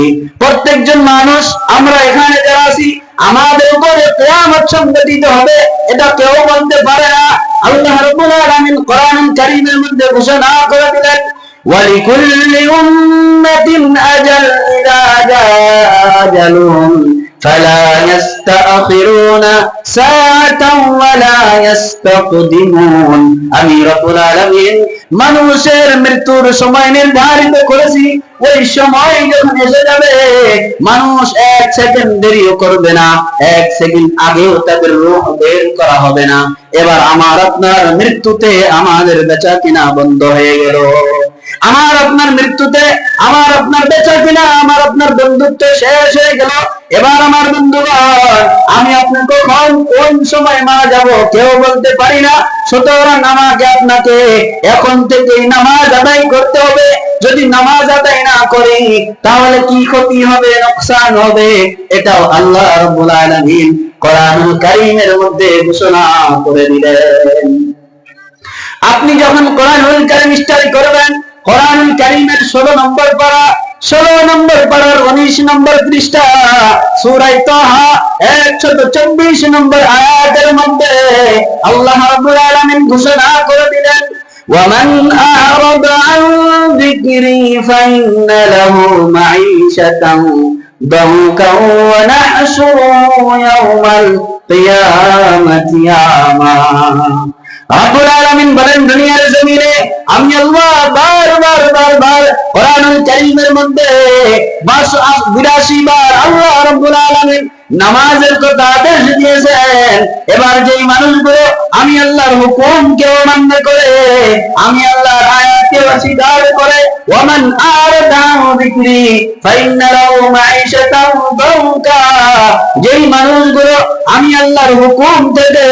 প্রত্যেকজন মানুষ আমরা এখানে যারা আছি আমাদের উপরে কিয়ামত সংঘটিত হবে, এটা কেউ বলতে পারে না। আল্লাহ রাব্বুল আলামিন কোরআনুল কারীমের মধ্যে ঘোষণা করে দিলেন, ওয়ালিকুল্লি উম্মাতিন আজাল ইযা জাআ আজালুহুম ফালা ইস্তাখিরুনা সাআতান ওয়ালা ইস্তাকদিমুন। আমি রব্বুল আলামিন মানুষের মৃত্যুর সময় নির্ধারিত করেছি, ওই সময় যখন এসে যাবে মানুষ 1 সেকেন্ড দেরিও করবে না, 1 সেকেন্ড আগেও তাদের রূহ বের করা হবে না। এবার আমার আপনার মৃত্যুতে আমাদের বেচা কিনা বন্ধ হয়ে গেল। আমার আপনার মৃত্যুতে আমার আপনার বেচা কিনা, আমার আপনার বন্ধুত্ব শেষ হয়ে গেল। এবার আমার বন্ধুগণ, আমি আপনি কখন কোন সময় মারা যাব কেউ বলতে পারি না। সুতরাং আমাকে আপনাকে এখন থেকেই নামাজ আদায় করতে হবে। যদি নামাজ আদায় না করি তাহলে কি ক্ষতি হবে, নোকসান হবে, এটাও আল্লাহ রাব্বুল আলামিন কোরআনুল কারীমের মধ্যে ঘোষণা করে দিলেন। আপনি যখন কোরআনুল কারীম স্টাডি করবেন, কোরআনুল কারীমের 16 নম্বর পারা 16 নম্বর পারার 19 নম্বর পৃষ্ঠা সূরা তাহা 124 নম্বর আয়াতের মধ্যে আল্লাহ রাব্বুল আলামিন ঘোষণা করে দিলেন, ومن أعرض عن ذكري فإن له معيشة ضنكا ونحشره يوم القيامة أعمى। রব্বুল আলামিন বলেন, দুনিয়ার জমিনে আমি আল্লাহ বারবার কোরআনুল কারীমের মধ্যে 82 বার আল্লাহ রাব্বুল আলামিন নামাজের কথা আদেশ দিয়েছেন। এবার যেই মানুষগুলো আমি আল্লাহর হুকুমকে অমান্য করে, আমি আল্লাহর আয়াতকে অস্বীকার করে, ওয়ামান আরদা যিকরি ফাইন্না লাহু মাঈশাতান দানকা, যেই মানুষগুলো আমি আল্লাহর হুকুম থেকে,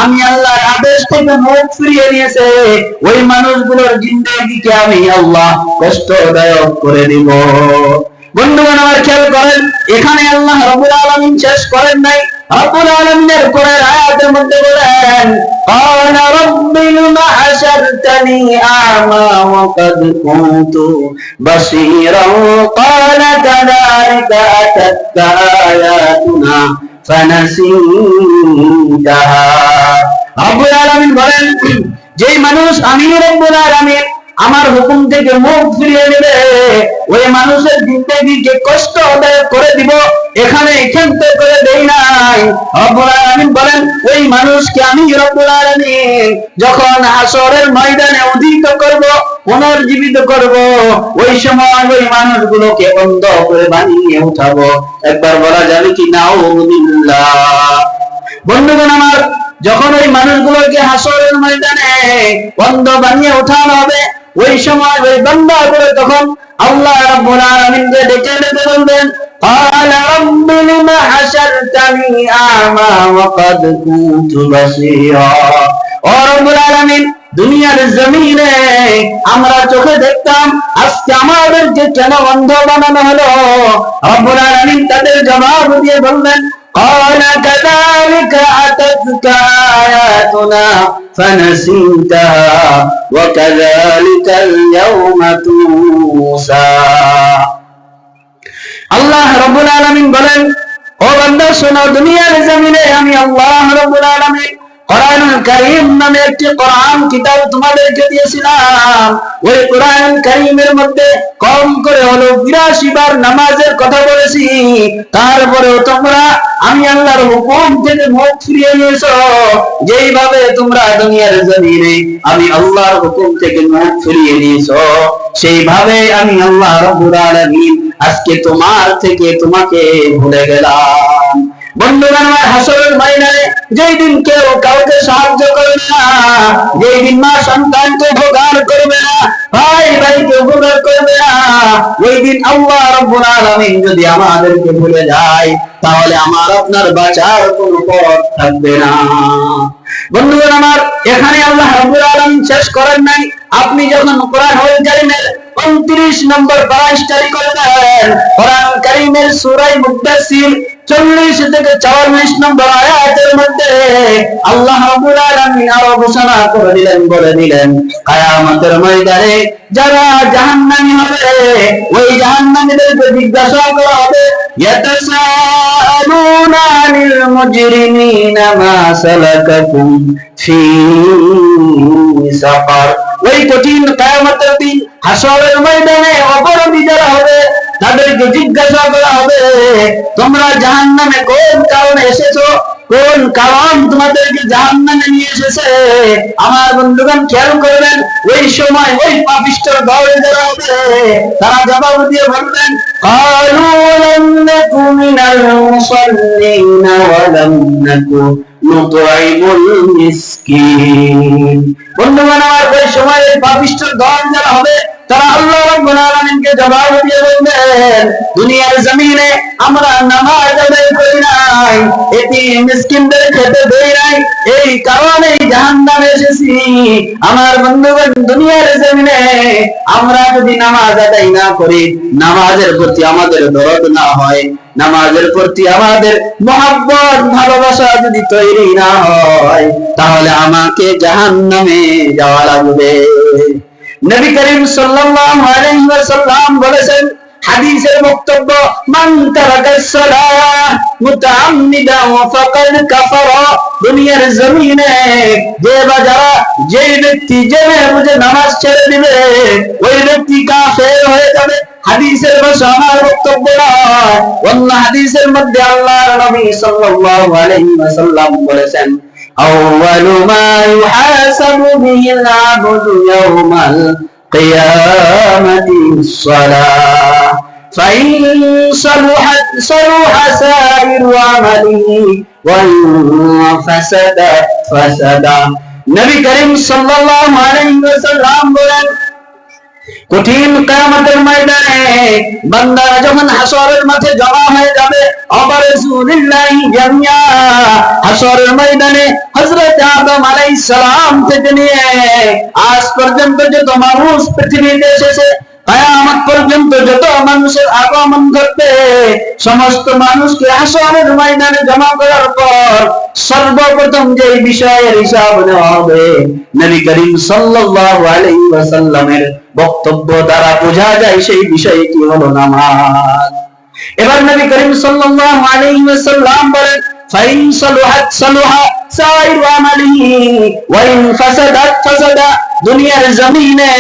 আমি আল্লাহর আদেশ থেকে মুখ ফিরিয়ে নিয়েছে, ওই মানুষগুলোর জিন্দেগিকে আমি আল্লাহ কষ্টদায়ক করে দিব। বন্ধুগণ আমার খেয়াল করেন, এখানে আল্লাহ রাব্বুল আলামিন শেষ করেন নাই। রাব্বুল আলামিনের কোরআন আয়াতের মধ্যে বলেন, ক্বালা রাব্বি লিমা হাশারতানি আ'মা ওয়া ক্বাদ কুনতু বাসীরান ক্বালা কাযালিকা আতাতকা আয়াতুনা ফানাসিতাহা। রাব্বুল আলামিন বলেন, যেই মানুষ আমি রব্বুল আলামিন আমার হুকুম থেকে মুখ ফিরিয়ে নেবে, ওই মানুষের জিন্দেগিকে কষ্টদায়ক করে দিব। এখানে ক্ষান্ত করে দেই নাই। রব্বুল আলামিন বলেন, ওই মানুষকে আমি রব্বুল আলামিন যখন হাসরের ময়দানে উদ্ধিত করব, পুনর্জীবিত করব, ওই সময় ওই মানুষগুলোকে অন্ধ করে বানিয়ে উঠাবো। একবার বলা যাবে কি নাউযুবিল্লাহ। বন্ধুগণ আমার, যখন ওই মানুষগুলোকে হাসরের ময়দানে অন্ধ বানিয়ে উঠানো হবে, ওই সময় ওই বান্দাগুলো তখন আল্লাহ রাব্বুল আলামিনকে ডেকে ডেকে বলবেন, ক্বালা রাব্বি লিমা হাশারতানি আ'মা ওয়া ক্বাদ কুনতু বাসীরা। ও রব্বুল আলামিন, দুনিয়ার জমিনে আমরা চোখে দেখতাম, আজকে আমাদেরকে কেন অন্ধ বানানো হলো? রব্বুল আলামিন তাদের জবাব দিয়ে বলবেন, قال كذلك أتتك آياتنا فنسيتها وكذلك اليوم تنسى। আল্লাহ রাব্বুল আলামিন বলেন, ও বান্দা শোনো, দুনিয়ার জমিনে আমি আল্লাহ রাব্বুল আলামিন কোরআনুল কারীম নামে একটি কোরআন কিতাব তোমাদেরকে দিয়েছিলাম। ওই কোরআন কারীমের মধ্যে কম করে হলো 82 বার নামাজের কথা বলেছি। তারপরেও তোমরা আমি আল্লাহর হুকুম থেকে মুখ ফিরিয়ে নিয়েছো। যেইভাবে তোমরা দুনিয়ার জমিনে আমি আল্লাহর হুকুম থেকে মুখ ফিরিয়ে নিয়েছো, সেইভাবে আমি আল্লাহ রাব্বুল আলামিন আজকে তোমার থেকে তোমাকে ভুলে গেলাম। বন্ধুগণ আমার, হাসরের ময়দানে যেই দিন কেউ কাউকে সাহায্য করবে না, যেই দিন মা সন্তানকে উপকার করবে না, ভাই ভাইকে উপকার করবে না, ওই দিন আল্লাহ রাব্বুল আলামিন যদি আমাদেরকে ভুলে যায়, তাহলে আমার আপনার বাঁচার কোনো পথ থাকবে না। বন্ধুগণ আমার, এখানে আল্লাহ রাব্বুল আলামিন শেষ করেন নাই। আপনি যখন কোরআনুল কারীমের 29 নম্বর পারা স্টাডি করবেন, কোরআন কারীমের সূরা মুদ্দাসসির 40 থেকে 44 নম্বর আয়াতের মধ্যে আল্লাহ রাব্বুল আলামিন আরো ঘোষণা করে দিলেন, বলে দিলেন, কিয়ামতের ময়দানে যারা জাহান্নামী হবে, ওই জাহান্নামীদেরকে জিজ্ঞাসা করা হবে, ইয়াতাসাআলুনা আনিল মুজরিমিনা মা সালাকাকুম ফি সাকার। ওই কঠিন কিয়ামতের দিন হাসরের ময়দানে অপরাধী যারা হবে, তাদেরকে জিজ্ঞাসা করা হবে, তোমরা জাহান্নামে কোন কারণে এসেছো, কোন কারণ তোমাদেরকে জাহান্নামে নিয়ে এসেছে? আমার বন্ধুগণ খেয়াল করবেন, ওই সময় ওই পাপিষ্ঠর দল যারা হবে, তারা জবাব দিয়ে বলবেন, ক্বালু লাম নাকু মিনাল মুসাল্লিনা ওয়া লাম নাকু নুতঈমুল মিসকিন। বন্ধুগণ আমার, ওই সময় ওই পাপিষ্ঠর দল যারা হবে, তারা আল্লাহ রাব্বুল আলামিনকে জবাব দিয়ে বলবেন, দুনিয়ার জমিনে আমরা নামাজ আদায় করি নাই, এতিম মিসকিনদের খেতে দেই নাই, এই কারণে জাহান্নামে এসেছি। আমার বন্ধুগণ, দুনিয়ার জমিনে আমরা যদি নামাজ আদায় না করি, নামাজের প্রতি আমাদের দরদ না হয়, নামাজের প্রতি আমাদের মহব্বত ভালোবাসা যদি তৈরি না হয়, তাহলে আমাকে জাহান্নামে যাওয়া লাগবে। নবী করিম সাল্লাল্লাহু আলাইহি ওয়াসাল্লাম বলেছেন, হাদিসের বক্তব্য, মান তারাকাস সালাহ মুতাআম্মিদান ফাকাদ কাফারা। দুনিয়ার জমিনে যে ব্যক্তি জেনে বুঝে নামাজ ছেড়ে দিবে, ওই ব্যক্তি কাফের হয়ে যাবে। হাদিসের ভাষা আমার বক্তব্য নয়। অন্য হাদিসের মধ্যে আল্লাহর নবী সাল্লাল্লাহু আলাইহি ওয়াসাল্লাম বলেছেন, আউয়ালু মা ইউহাসাবু বিহিল আবদু ইয়াউমাল কিয়ামাতিস সালাহ ফাইন সালুহাত صلح سائر عمله وإن فسد فسد। নবী করিম সাল্লাল্লাহু আলাইহি ওয়াসাল্লাম বলেন, কঠিন কিয়ামতের ময়দানে বান্দারা যখন হাসরের মাঠে জমা হয়ে যাবে, আবারসুলিল্লাহি জামিয়া, হাসরের ময়দানে হযরত আদম আলাইহিস সালাম থেকে নিয়ে আজ পর্যন্ত যত মানুষ পৃথিবীতে এসেছে, কিয়ামত পর্যন্ত যত মানুষের আগমন ঘটবে, সমস্ত মানুষকে হাসরের ময়দানে জমা করার পর সর্বপ্রথম যে বিষয়ের হিসাব নেওয়া হবে, নবী করিম সাল্লাল্লাহু আলাইহি ওয়াসাল্লামের বক্তব্য দ্বারা বোঝা যায় সেই বিষয়টি হলো নামাজ। এবার নবী করিম সাল্লাল্লাহু আলাইহি ওয়াসাল্লাম বলেন, ফাইন সালুহাত সালুহা সাইরু আমালিহি ওয়া ইন ফাসাদাত ফাসাদা। দুনিয়ার জমিনে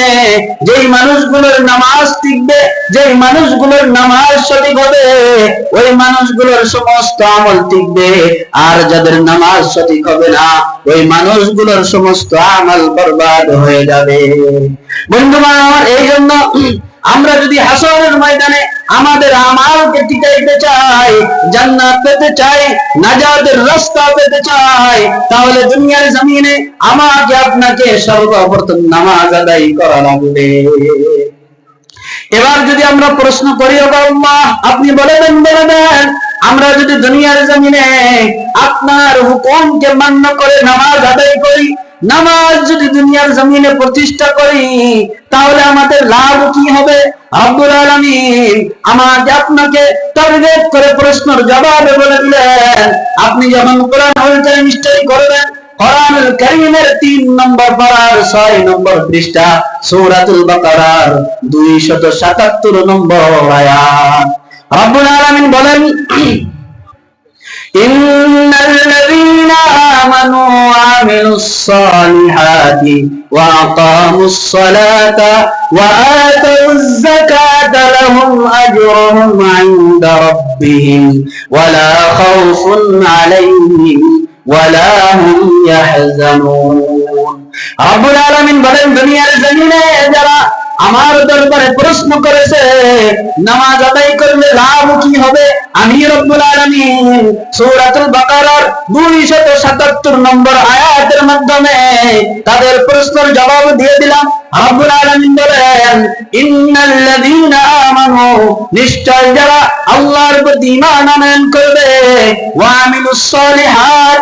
যেই মানুষগুলোর নামাজ টিকবে, যেই মানুষগুলোর নামাজ সঠিক হবে, ওই মানুষগুলোর সমস্ত আমল টিকবে। আর যাদের নামাজ সঠিক হবে না, ওই মানুষগুলোর সমস্ত আমল বরবাদ হয়ে যাবে। বন্ধুগণ আমার, এই জন্য আমরা যদি হাসরের ময়দানে আমাদের আমালকে টিকাইতে চাই, জান্নাত পেতে চাই, নাজাতের রাস্তা পেতে চাই, তাহলে দুনিয়ার জমিনে আমাকে আপনাকে সর্বপ্রথম নামাজ আদায় করা লাগবে। এবার যদি আমরা প্রশ্ন করি, ও আল্লাহ আপনি বলে দেন, আমরা যদি দুনিয়ার জমিনে আপনার হুকুমকে মান্য করে নামাজ আদায় করি, নামাজ যদি দুনিয়ার জমিনে প্রতিষ্ঠা করি, তাহলে আমাদের লাভ কি হবে? রব্বুল আলামিন আমাকে আপনাকে টার্গেট করে প্রশ্নের জবাবে বলে দিলেন, আপনি যখন কোরআনুল কারীম স্টাডি করবেন, কোরআনুল কারীমের 3 নম্বর পারার 6 নম্বর পৃষ্ঠা সূরাতুল বাকারার 277 নম্বর আয়াত, রব্বুল আলামিন বলেন, ইন্নাল্লাযীনা আমানু ওয়া আমিলুস সালিহাতি ওয়া আকামুস সালাতা ওয়া আতাউয যাকাতা লাহুম আজরুহুম ইনদা রাব্বিহিম ওয়া লা খাউফুন আলাইহিম ওয়া লা হুম ইয়াহজানুন। রব্বুল আলামিন বলেন, দুনিয়ার জমিনে যারা আমার দরবারে প্রশ্ন করেছে নামাজ আদায় করলে লাভ কি হবে, আমি রব্বুল আলামিন সূরাতুল বাকারার 277 নম্বর আয়াতের মাধ্যমে তাদের প্রশ্নের জবাব দিয়ে দিলাম। রব্বুল আলামিন বলেন, ইন্নাল্লাযীনা আমানু, নিশ্চয় যারা আল্লাহর প্রতি ঈমান আনয়ন করবে, ওয়া আমিলুস সালিহাত,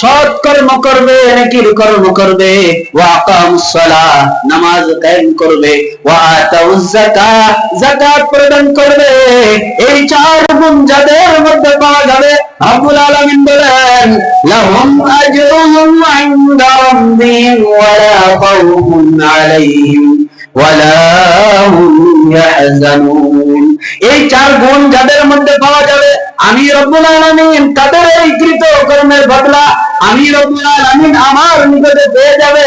সৎ কর্ম করবে, নেকির কর্ম করবে, ওয়া আকামুস সালাহ, নামাজ কায়েম করবে, ওয়া আতাউয যাকাত, যাকাত প্রদান করবে, এই 4 গুণ যাদের মধ্যে পাওয়া যাবে, রব্বুল আলামিন বলেন, লাহুম আজরুহুম ইনদা রাব্বিহিম ওয়া লা খাউফুন আলাইহিম ওয়া লা হুম ইয়াহজানুন। এই 4 গুণ যাদের মধ্যে পাওয়া যাবে, আমি রব্বুল আলামিন তাদের এই কৃত কর্মের বদলা আমি রব্বুল আলামিন আমার নিকটে পেয়ে যাবে।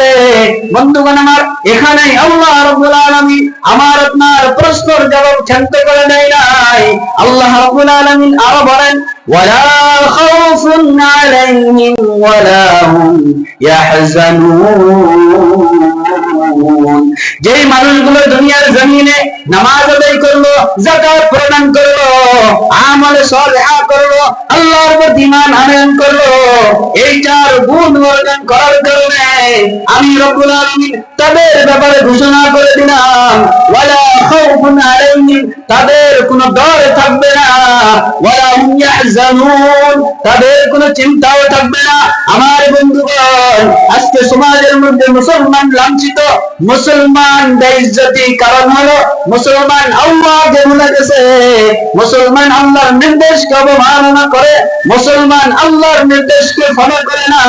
বন্ধুগণ আমার, এখানেই আল্লাহ রব্বুল আলামিন আমার আপনার প্রশ্নের জবাব ক্ষান্ত করে দেয় নাই। আল্লাহ রব্বুল আলামিন আরো বলেন, ওয়ালা খাউফুন আলাইহিম ওয়ালা হুম ইয়াহজানুন। যেই মানুষগুলো দুনিয়ার জমিনে নামাজ আদায় করলো, যাকাত প্রদান করলো, আমলে সালেহা করলো, আল্লাহর প্রতি ঈমান আনয়ন করলো, এই 4 গুণ অর্জন করার কারণে আমি রব্বুল আলামিন তাদের ব্যাপারে ঘোষণা করে দিলাম, ওয়ালা খাউফুন আলাইহিম, তাদের কোনো ডর থাকবে না, ওয়ালা হুম ইয়াহজানুন, তাদের কোনো চিন্তাও থাকবে না। আমার বন্ধুগণ, আজকে সমাজের মধ্যে মুসলমান লাঞ্ছিত, মুসলমান বেইজ্জতি, কারণ হলো মুসলমান আল্লাহকে ভুলে গেছে, মুসলমান আল্লাহর নির্দেশকে অবমাননা করে, মুসলমান আল্লাহর নির্দেশকে ফলো করে না,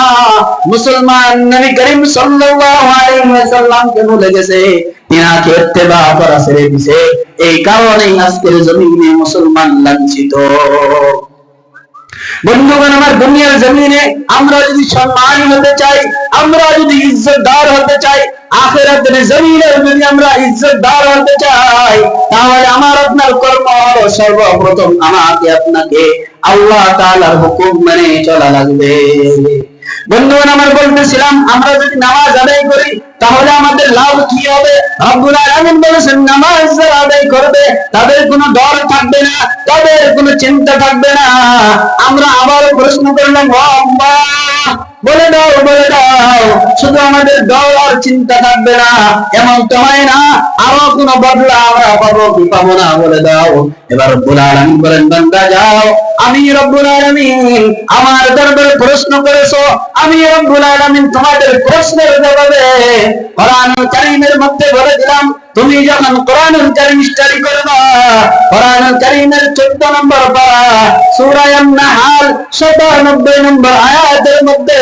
মুসলমান নবী করিম সাল্লাল্লাহু আলাইহি ওয়াসাল্লামকে ভুলে গেছে, তিনাকে ইত্তেবা করা ছেড়ে দিয়েছে। এই কারণেই আজকের জমিনে মুসলমান লাঞ্ছিত। বন্ধুগণ আমার, দুনিয়ার জমিনে আমরা যদি সম্মানী হতে চাই, আমরা যদি ইজ্জতদার হতে চাই, আখিরাতের জমিনে যদি আমরা ইজ্জতদার হতে চাই, তাহলে আমার আপনার কর্ম হলো সর্বপ্রথম আমাকে আপনাকে আল্লাহ তাআলার হুকুম মেনে চলা লাগবে। বন্ধুগণ আমার, বলতেছিলাম আমরা যদি নামাজ আদায় করি, তাহলে আমাদের লাভ কি হবে? রব্বুল আলামিন বলেছেন নামাজ যারা আদায় করবে তাদের কোনো ডর থাকবে না, তাদের কোনো চিন্তা থাকবে না। আমরা আবার প্রশ্ন করলাম, ও আল্লাহ বলে দাও শুধু আমাদের ডর আর চিন্তা থাকবে না এমন তো হয় না, আরো কোনো বদলা আমরা পাবো কি পাবো না বলে দাও। এবার রব্বুল আলামিন বলেন, বান্দা যাও, আমি রব্বুল আলামিন আমার দরবারে প্রশ্ন করেছো, আমি রব্বুল আলামিন তোমাদের প্রশ্নের জবাবে কোরআনুল কারীমের মধ্যে বলে দিলাম, তুমি যখন কোরআনুল কারীম স্টাডি করবে, কোরআনুল কারীমের 14 নম্বর পারা সূরা আন-নাহল 97 নম্বর আয়াতের মধ্যে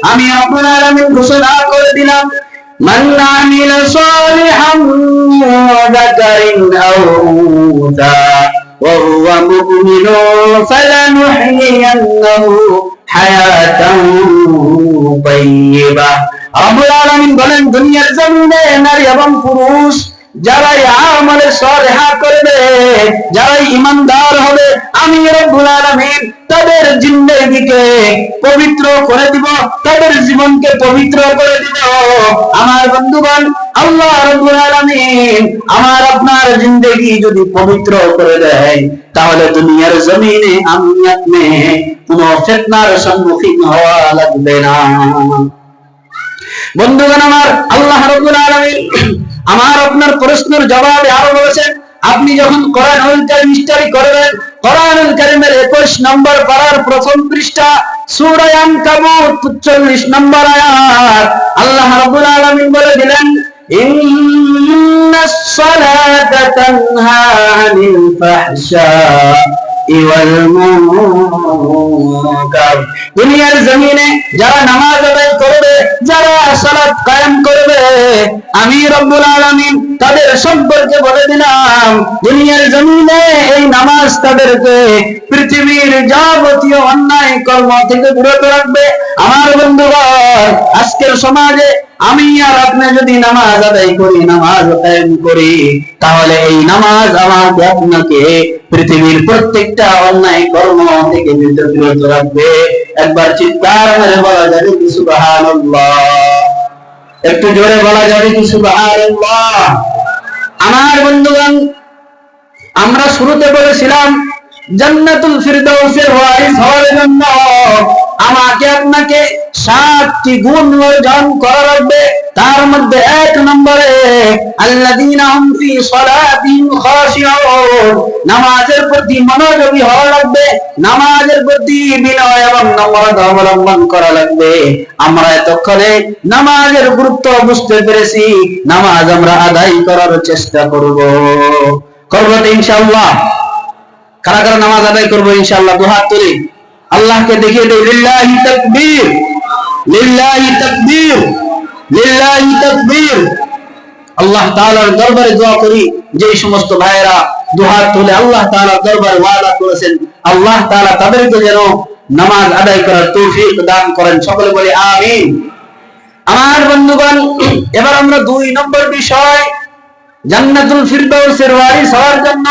আমি রব্বুল আলামিন ঘোষণা করে দিলাম, মান আমিলা সালিহান মিন যাকারিন আও উনসা ওয়া হুয়া মুমিনুন ফালানুহইয়ান্নাহু হায়াতান তাইয়্যিবা। রব্বুল আলামিন বলেন, দুনিয়ার জমিনে নারী এবং পুরুষ যারাই আমলে সালেহা করবে, যারাই ঈমানদার হবে, আমি রব্বুল আলামিন তাদের জিন্দেগিকে পবিত্র করে দিব, তাদের জীবনকে পবিত্র করে দিব। আমার বন্ধুগণ, আল্লাহ রব্বুল আলামিন আমার আপনার জিন্দেগি যদি পবিত্র করে দেয়, তাহলে দুনিয়ার জমিনে আমি আপনি কোনো ফিতনার সম্মুখীন হওয়া লাগবে না। বন্ধুগণ আমার, আল্লাহ রাব্বুল আলামিন আমার আপনার প্রশ্নের জবাবে আরো বলেছেন, আপনি যখন কোরআনুল কারীম স্টাডি করবেন, কোরআনুল কারীমের 21 নম্বর পারার প্রথম পৃষ্ঠা সূরা আনকাবুত 45 নম্বর আয়াত আল্লাহ রাব্বুল আলামিন বলে দিলেন, ইন্নাস সালাতা তানহা আনিল ফাহশাই ওয়াল মুনকার। দুনিয়ার জমিনে যারা নামাজ আদায় করবে, যারা সালাত কায়েম করবে, আমি রব্বুল আলামিন তাদের সম্পর্কে বলে দিলাম, দুনিয়ার জমিনে এই নামাজ তাদেরকে পৃথিবীর যাবতীয় অন্যায় কর্ম থেকে বিরত রাখবে। আমার বন্ধুগণ, আজকের সমাজে আমি আর আপনি যদি নামাজ আদায় করি, নামাজ কায়েম করি, তাহলে এই নামাজ আমাকে আপনাকে পৃথিবীর প্রত্যেকটা অন্যায় কর্ম থেকে বিরত রাখবে। একবার চিৎকার মেরে বলা যাবে কি সুবহানাল্লাহ? একটু জোরে বলা যাবে কি সুবহানাল্লাহ? আমার বন্ধুগণ, আমরা শুরুতে বলেছিলাম জান্নাতুল ফিরদাউসের ওয়ারিস হওয়ার জন্য আমাকে আপনাকে 7টি গুণ অর্জন করা লাগবে। তার মধ্যে 1 নম্বরে আল্লাযীনা হুম ফি সালাতিহিম খাশিউন, নামাজের প্রতি মনোযোগী হওয়া লাগবে, নামাজের প্রতি বিনয় এবং নম্রতা অবলম্বন করা লাগবে। আমরা এতক্ষণে নামাজের গুরুত্ব বুঝতে পেরেছি, নামাজ আমরা আদায় করার চেষ্টা করব তো ইনশাআল্লাহ। কারা কারা নামাজ আদায় করবো ইনশাআল্লাহ? দু হাত তুলি, আল্লাহকে দেখিয়ে দেই, লিল্লাহি তাকবীর, লিল্লাহি তাকবীর, লিল্লাহি তাকবীর। আল্লাহ তাআলার দরবারে দোয়া করি, যে সমস্ত ভাইয়েরা দু হাত তুলে আল্লাহ তাআলার দরবারে ওয়াদা করেছেন, আল্লাহ তাআলা তাদেরকে যেন নামাজ আদায় করার তৌফিক দান করেন। সকলে বলি আমিন। আমার বন্ধুগণ, এবার আমরা 2 নম্বর বিষয় জান্নাতুল ফিরদাউসের ওয়ারিস হওয়ার জন্য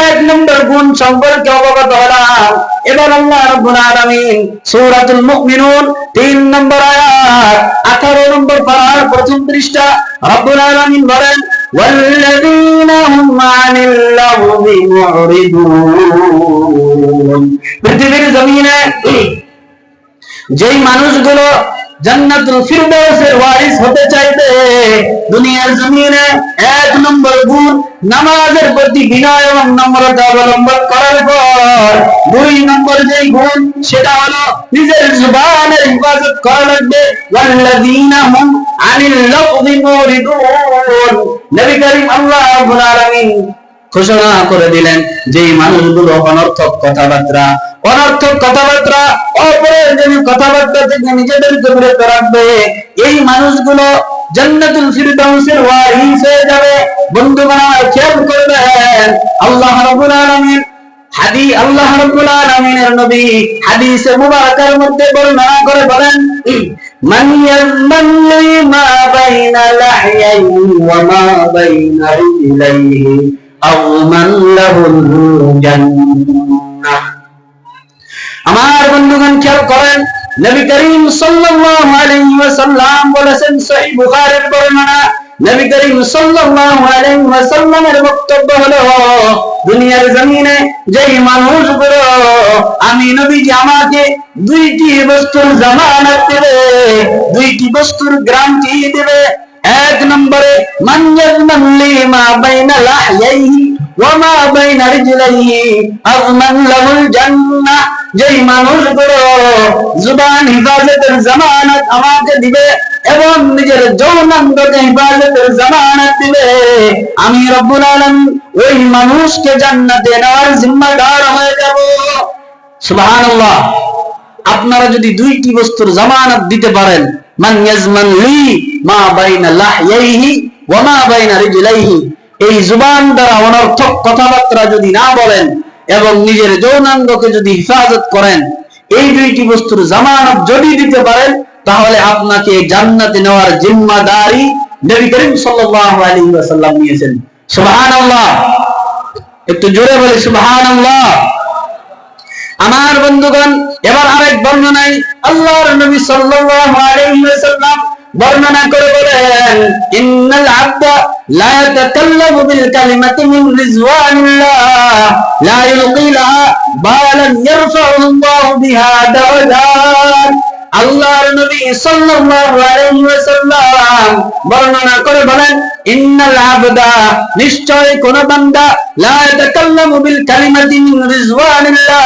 1 নম্বর গুণ সম্পর্কে অবগত হলাম। এবার আল্লাহ রাব্বুল আলামিন সূরাতুল মুমিনুন 3 নম্বর আয়াত 18 নম্বর পারার প্রথম পৃষ্ঠা রাব্বুল আলামিন বলেন, ওয়াল্লাযীনা হুম আনিল লাগবি মুরিদুন। পৃথিবীর জমিনে যেই মানুষগুলো জান্নাতুল ফিরদাউসের ওয়ারিস হতে চাইবে, দুনিয়ার জমিনে 1 নম্বর গুণ নামাজের প্রতি বিনয় এবং নম্রতা অবলম্বন করার পর 2 নম্বর যেই গুণ সেটা হলো নিজের জবানের হিফাজত করা লাগবে। ওয়াল্লাযীনা হুম আনিল লাগবি মুরিদুন। নবী করিম আল্লাহ রাব্বুল আলামিন ঘোষণা করে দিলেন, যেই মানুষগুলো অনর্থক কথাবার্তা, অপ্রয়োজনীয় কথাবার্তা থেকে নিজেদেরকে বিরত রাখবে, এই মানুষগুলো জান্নাতুল ফিরদাউসের ওয়ারিস হয়ে যাবে। বন্ধুগণ, খেয়াল করবেন, আল্লাহ রাব্বুল আলামিনের নবী হাদিসে মুবারাকার মধ্যে বর্ণনা করে বলেন, মান ইয়াযমানি মা বাইনা লাহইহি ওয়া মা বাইনা রিজলাইহি আওমান লাহুল জান্নাহ। আমার বন্ধুগণ, খেয়াল করেন, নবী করিম সাল্লাল্লাহু আলাইহি ওয়াসাল্লাম বলেছেন, সহিহ বুখারীর বর্ণনা, নবী করিম সাল্লাল্লাহু আলাইহি ওয়াসাল্লামের বক্তব্য হলো, দুনিয়ার জমিনে যেই মানুষগুলো আমি নবীজি আমাকে দুইটি বস্তুর জামানত দেবে, দুইটি বস্তুর গ্যারান্টি দেবে। এক নম্বরে, মান ইয়াজমানলি মা বাইনা লাহইহি ওয়া মা বাইনা রিজলাইহি আযমান লাহুল জান্নাহ। যেই মানুষগুলো জুবান হিফাজতের জামানত আমাকে দিবে এবং নিজের যৌনাঙ্গকে হিফাজতের জামানত দিবে, আমি রব্বুল আলামিন ওই মানুষকে জান্নাতে নেওয়ার জিম্মাদার হয়ে যাব। সুবহানাল্লাহ। আপনারা যদি দুইটি বস্তুর জামানত দিতে পারেন, মান ইয়াজমান লি মা বাইনা লাহইহি ওয়া মা বাইনা রিজলাইহি, এই জুবান দ্বারা অনর্থক কথাবার্তা যদি না বলেন এবং নিজের যৌনাঙ্গকে যদি হিফাজত করেন, এই দুইটি বস্তুর জামানত যদি দিতে পারেন, তাহলে আপনাকে জান্নাতে নেওয়ার জিম্মাদারি নবী করিম সাল্লাল্লাহু আলাইহি ওয়াসাল্লাম নিয়েছেন। সুবহানাল্লাহ। একটু জোরে বলি সুবহানাল্লাহ। আমার বন্ধুগণ, এবার আরেক বর্ণনায় আল্লাহর নবী সাল্লাল্লাহু আলাইহি ওয়াসাল্লাম বর্ণনা করে বলেন, ইন্নাল আবদা লা ইয়াতাকাল্লামু বিল কালিমাতি মিন রিজওয়ানিল্লাহ লা ইলকি লাহা বালান ইয়ারফাহু আল্লাহু বিহা দারাজাত। আল্লাহর নবী সাল্লাল্লাহু আলাইহি ওয়াসাল্লাম বর্ণনা করে বলেন, ইন্নাল আবদা, নিশ্চয় কোন বান্দা, লা ইয়াতাকাল্লামু বিল কালিমাতি মিন রিজওয়ানিল্লাহ,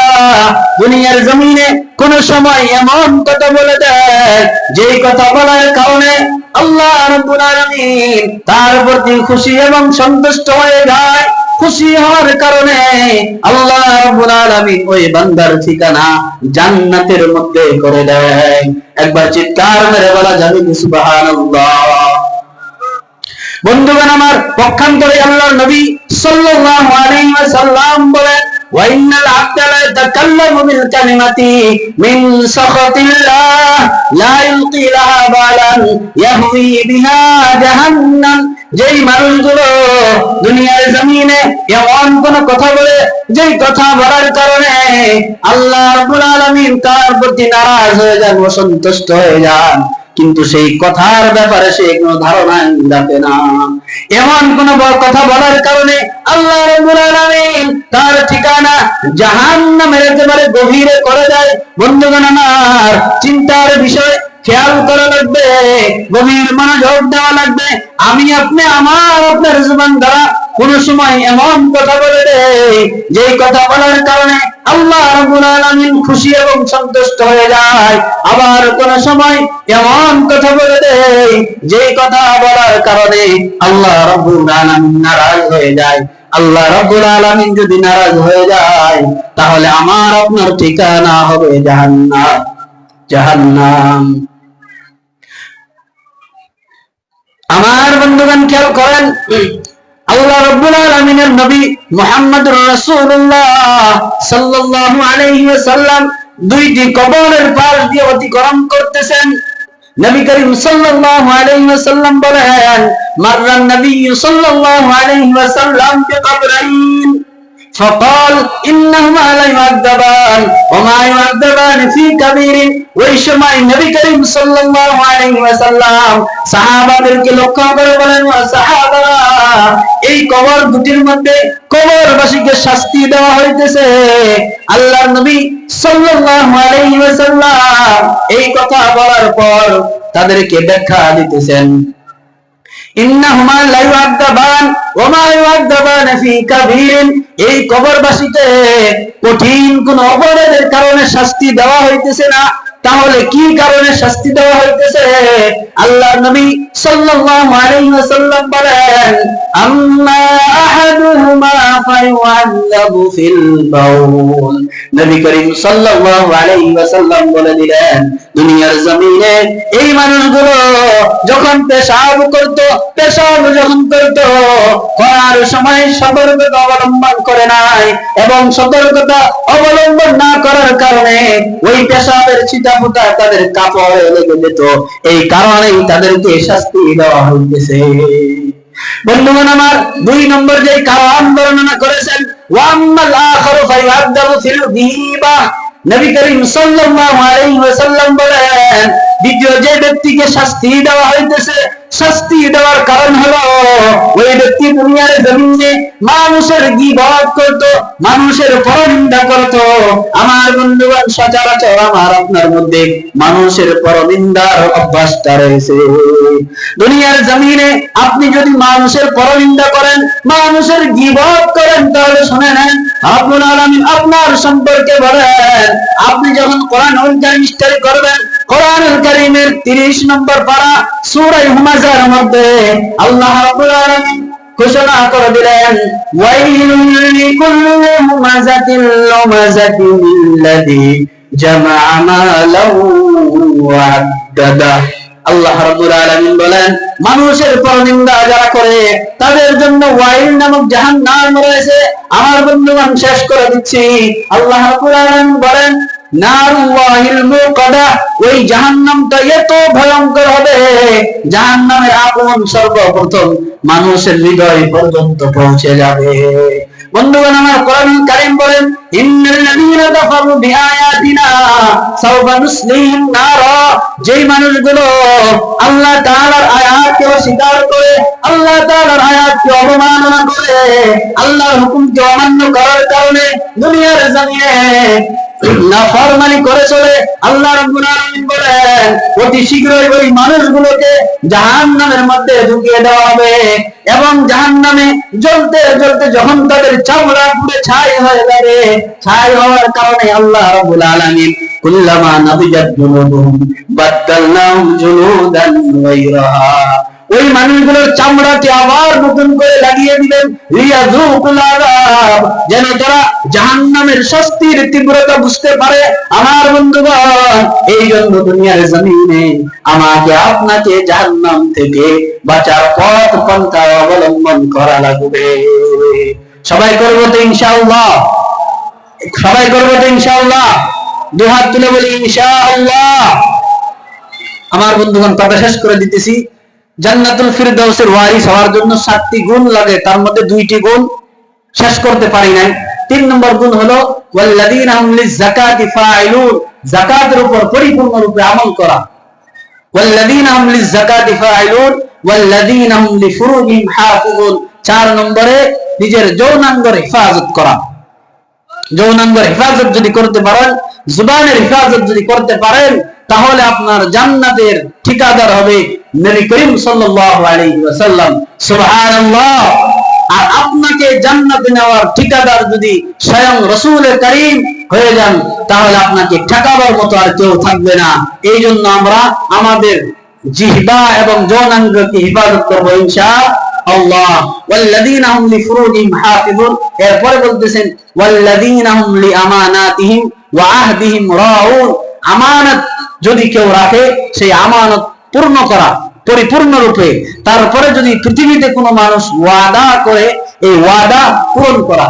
দুনিয়ার জমিনে কোন সময় এমন কথা বলে দেয় যেই কথা বলার কারণে আল্লাহ রাব্বুল আলামিন তার প্রতি খুশি এবং সন্তুষ্ট হয়ে যায়। খুশি হওয়ার কারণে আল্লাহ রাব্বুল আলামিন ওই বান্দার ঠিকানা জান্নাতের মধ্যে করে দেয়। একবার চিৎকার মেরে বলা যাবে সুবহানাল্লাহ। বন্ধুগণ আমার, পক্ষান্তরে আল্লাহর নবী সাল্লাল্লাহু আলাইহি ওয়াসাল্লাম বলেন, ওয়া ইন্নাল আবদা লা ইয়াতাকাল্লামু বিল কালিমাতি মিন সাখাতিল্লাহ লা ইলকি লাহা বালান ইয়াহওয়ি বিহা জাহান্নাম। যেই মানুষগুলো দুনিয়ার জমিনে এমন কোন কথা বলে, যেই কথা বলার কারণে আল্লাহ রাব্বুল আলামিন তার প্রতি নারাজ হয়ে যান, অসন্তুষ্ট হয়ে যান, কিন্তু সেই কথার ব্যাপারে সে কোনো ধারণা রাখে না, এমন কোন কথা বলার কারণে আল্লাহ রাব্বুল আলামিন তার ঠিকানা জাহান্নামের একেবারে গভীরে করে দেয়। বন্ধুগণ আমার, চিন্তার বিষয়, খেয়াল করা লাগবে, গভীর মনোযোগ দেওয়া লাগবে। আমি আপনি আপনার জীবন দ্বারা কোন সময় এমন কথা বলে দেই যেই কথা বলার কারণে আল্লাহ রাব্বুল আলামিন খুশি এবং সন্তুষ্ট হয়ে যায়, আবার কোন সময় এমন কথা বলে দেই যেই কথা বলার কারণে আল্লাহ রাব্বুল আলামিন নারাজ হয়ে যায়। আল্লাহ রাব্বুল আলামিন যদি নারাজ হয়ে যায়, তাহলে আমার আপনার ঠিকানা হবে জাহান্নাম, জাহান্নাম। আমার বন্ধুগণ খেয়াল করেন, আল্লাহ রাব্বুল আলামিনের নবী মুহাম্মদুর রাসূলুল্লাহ সাল্লাল্লাহু আলাইহি ওয়াসাল্লাম দুইটি কবরের পাশ দিয়ে অতিক্রম করতেছেন। নবী করিম সাল্লাল্লাহু আলাইহি ওয়াসাল্লাম বলেন, মাররান নবী সাল্লাল্লাহু আলাইহি ওয়াসাল্লাম বিকবরাইন فقال إنهما لا يعذبان وما يعذبان في كبير। ওই সময় নবী করিম সাল্লাল্লাহু আলাইহি ওয়াসাল্লাম সাহাবাদেরকে লক্ষ্য করে বলেন, ও সাহাবারা, এই কবর দুটির মধ্যে কবরবাসীকে শাস্তি দেওয়া হইতেছে। আল্লাহর নবী সাল্লাল্লাহু আলাইহি ওয়াসাল্লাম এই কথা বলার পর তাদেরকে ব্যাখ্যা দিতেছেন, ইন্নাহুমা লা ইউআযাবান ওয়া মা ইউআযাবান ফি কাবীর। এই কবরবাসীতে কঠিন কোন অপরাধের কারণে শাস্তি দেওয়া হইতেছে না, তাহলে কি কারণে শাস্তি দেওয়া হইতেছে? আল্লাহর নবী সাল্লাল্লাহু আলাইহি ওয়াসাল্লাম বলেন, আম্মা আহাদুহুমা ফায়ুআযাবু ফিল বাউল। নবী করিম সাল্লাল্লাহু আলাইহি ওয়াসাল্লাম বলে দিলেন, দুনিয়ার জমিনে এই মানুষগুলো যখন পেশাব করত, করার সময় সতর্কতা অবলম্বন করে নাই এবং সতর্কতা অবলম্বন না করার কারণে ওই পেশাবের ছিটাফোঁটা তাদের কাপড়ে লেগে যেত। এই কারণেই তাদেরকে শাস্তি দেওয়া হইতেছে। বন্ধুগণ আমার, 2 নম্বর যে কারণ বর্ণনা করেছেন, ওয়াম্মাল আখারু ফায়ুআযাবু ফিল গীবা। নবী করিম সাল্লাল্লাহু আলাইহি ওয়াসাল্লাম বলেন, দ্বিতীয় যে ব্যক্তিকে শাস্তি দেওয়া হইতেছে, শাস্তি দেওয়ার কারণ হলো ওই ব্যক্তি দুনিয়ার জমিনে মানুষের গীবত করত, মানুষের পরনিন্দা করত। আমার বন্ধুগণ, সচরাচর আমার আপনার মধ্যে মানুষের পরনিন্দার অভ্যাসটা রয়েছে। দুনিয়ার জমিনে আপনি যদি মানুষের পরনিন্দা করেন, মানুষের গীবত করেন, তাহলে শুনে নেন রব্বুল আলামিন আপনার সম্পর্কে বলেন, আপনি যখন কোরআনুল কারীম স্টাডি করবেন, কোরআনুল কারীমের 30 নম্বর পারা সূরা হুমাযার মধ্যে আল্লাহ রাব্বুল আলামিন ঘোষণা করে দিলেন, ওয়াইলুল লিকুল্লি হুমাযাতিল লুমাযাতিন আল্লাযী জামাআ মালাহু ওয়া আদ্দাদা। আল্লাহ রাব্বুল আলামিন বলেন, মানুষের পরনিন্দা যারা করে তাদের জন্য ওয়াইল নামক জাহান্নাম রয়েছে। আমার বন্ধুগণ, শেষ করে দিচ্ছি, আল্লাহ রাব্বুল আলামিন বলেন, নারুল্লাহিল মুকাদা, ওই জাহান্নামটা এত ভয়ঙ্কর হবে, জাহান্নামের আগুন সর্বপ্রথম মানুষের হৃদয় পর্যন্ত পৌঁছে যাবে। বন্ধুগণ আমার, কোরআনুল কারীম বলেন, ইন্নাল্লাযীনা কাফারু বিআয়াতিনা সাওফা নুসলিহিম নারা, যেই মানুষগুলো আল্লাহ তাআলার আয়াতকে অস্বীকার করে, আল্লাহ তাআলার আয়াতকে অবমাননা করে, আল্লাহর হুকুমকে অমান্য করার কারণে দুনিয়ার জমিনে নাফরমানি করে চলে, আল্লাহ রাব্বুল আলামিন বলেন, অতি শীঘ্রই ওই মানুষগুলোকে জাহান্নামের মধ্যে ঢুকিয়ে দেওয়া হবে, এবং জাহান্নামে জ্বলতে জ্বলতে যখন তাদের চামড়া পুড়ে ছাই হয়ে যাবে, ছাই হওয়ার কারণে আল্লাহ রাব্বুল আলামিন কুল্লামা নাবিজাত জুলুদুহুম বাদদালনাহুম জুলুদান গায়রাহা, ওই মানুষগুলোর চামড়াকে আবার নতুন করে লাগিয়ে দিবেন, লিয়াযুকুল আযাব, যেন তারা জাহান্নামের শাস্তির তীব্রতা বুঝতে পারে। আমার বন্ধুগণ, এই জন্য দুনিয়ার জমিনে আমাকে আপনাকে জাহান্নাম থেকে বাঁচার পথ পন্থা অবলম্বন করা লাগবে। সবাই করবো তো ইনশাআল্লাহ? সবাই করবো তো ইনশাআল্লাহ? দুই হাত তুলে বলি ইনশাআল্লাহ। আমার বন্ধুগণ, কথা শেষ করে দিতেছি। জান্নাতুল ফিরদাউসের ওয়ারিস হওয়ার জন্য 7টি গুণ লাগে, তার মধ্যে 2টি গুণ শেষ করতে পারি নাই। 3 নম্বর গুণ হলো ওয়াল্লাযীনা হুম লিয-যাকাতি ফাইলুন, যাকাতের উপর পরিপূর্ণরূপে আমল করা। ওয়াল্লাযীনা হুম লিয-যাকাতি ফাইলুন ওয়াল্লাযীনা হুম লিফুরুজিহিম হাফিজুন, 4 নম্বরে নিজের যৌনাঙ্গের হেফাজত করা। যৌনাঙ্গের হেফাজত যদি করতে পারেন, জুবানের হেফাজত যদি করতে পারেন, তাহলে আপনার জান্নাতের ঠিকাদার হবে নবী করিম সাল্লাল্লাহু আলাইহি ওয়াসাল্লাম। সুবহানাল্লাহ। আর আপনাকে জান্নাতে নেওয়ার ঠিকাদার যদি স্বয়ং রাসূল করিম হয়ে যান, তাহলে আপনাকে ঠকাবার মতো আর কেউ থাকবে না। এই জন্য আমরা আমাদের জিহ্বা এবং যৌনাঙ্গকে হেফাজত করব ইনশাআল্লাহ। ওয়াল্লাযীনা হুম লিফুরুজিহিম হাফিজুন, এরপরে বলতেছেন ওয়াল্লাযীনা হুম লিআমানাতিহিম ওয়া আহদিহিম রাউন, আমানত যদি কেউ রাখে, সেই আমানত পূর্ণ করা পরিপূর্ণরূপে। তারপরে যদি পৃথিবীতে কোনো মানুষ ওয়াদা করে, এই ওয়াদা পূরণ করা।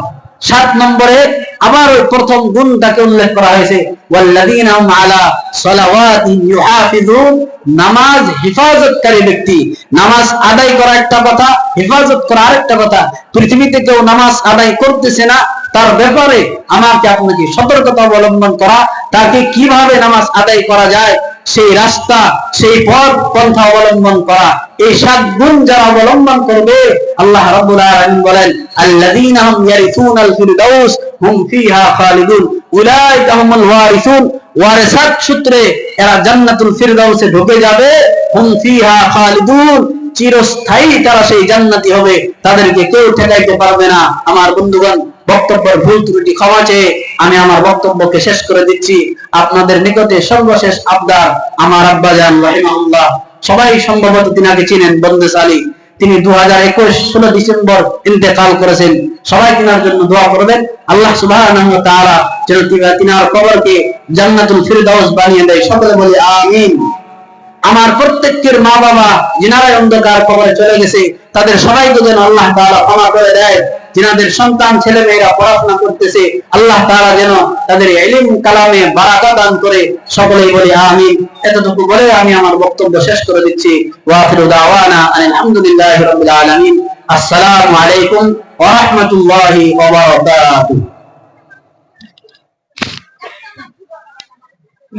7 নম্বরে আবার ওই প্রথম গুণটাকে উল্লেখ করা হয়েছে, ওয়াল্লাযীনা হুম আলা সালাওয়াতিহিম ইউহাফিজুন, নামাজ হেফাজতকারী ব্যক্তি। নামাজ আদায় করা একটা কথা, হেফাজত করা আরেকটা কথা। পৃথিবীতে কেউ নামাজ আদায় করতেছে না, তার ব্যাপারে আমাকে আপনাকে সতর্কতা অবলম্বন করা, তাকে কিভাবে নামাজ আদায় করা যায় সেই রাস্তা, সেই পথ পন্থা অবলম্বন করা। এই 7 গুণ যারা অবলম্বন করবে, আল্লাহ রাব্বুল আলামিন বলেন, আল্লাযীনা হুম ইয়ারিসুনাল ফিরদাউস হুম ফিহা খালিদুন উলাইকা হুমুল ওয়ারিসুন, ওয়ারিসাত সূত্রে এরা জান্নাতুল ফিরদাউসে ঢুকে যাবে। হুম ফিহা খালিদুন, চিরস্থায়ী তারা সেই জান্নাতি হবে, তাদেরকে কেউ ঠেকাইতে পারবে না। আমার বন্ধুগণ, বক্তব্যের ভুল ত্রুটি ক্ষমা চেয়ে আমি আমার বক্তব্যকে শেষ করে দিচ্ছি। আপনাদের নিকটে সর্বশেষ আবদার, আমার আব্বাজান রাহিমাহুল্লাহ, সবাই সম্ভবত তিনাকে চিনেন, বন্দেশ আলী। তিনি 2021 16 ডিসেম্বর ইন্তেকাল করেছেন। সবাই তিনার জন্য দোয়া করবেন, আল্লাহ সুবহানাহু ওয়া তাআলা যেন তিনার কবরকে জান্নাতুল ফিরদাউস বানিয়ে দেয়। সকলে বলি আমিন। আমার প্রত্যেকের মা বাবা যিনারা অন্ধকার কবরে চলে গেছে, তাদের সবাইকে যেন আল্লাহ তাআলা ক্ষমা করে দেয়। যিনাদের সন্তান ছেলে মেয়েরা পড়াশোনা করতেছে, আল্লাহ তাআলা যেন তাদের ইলম কালামে বারাকা দান করে। সকলেই বলি আমিন। এতটুকু বলে আমি আমার বক্তব্য শেষ করে দিচ্ছি। ওয়া আখিরু দাওয়ানা আলহামদুলিল্লাহি রাব্বিল আলামিন। আসসালামু আলাইকুম ওয়া রাহমাতুল্লাহি ওয়া বারাকাতুহু।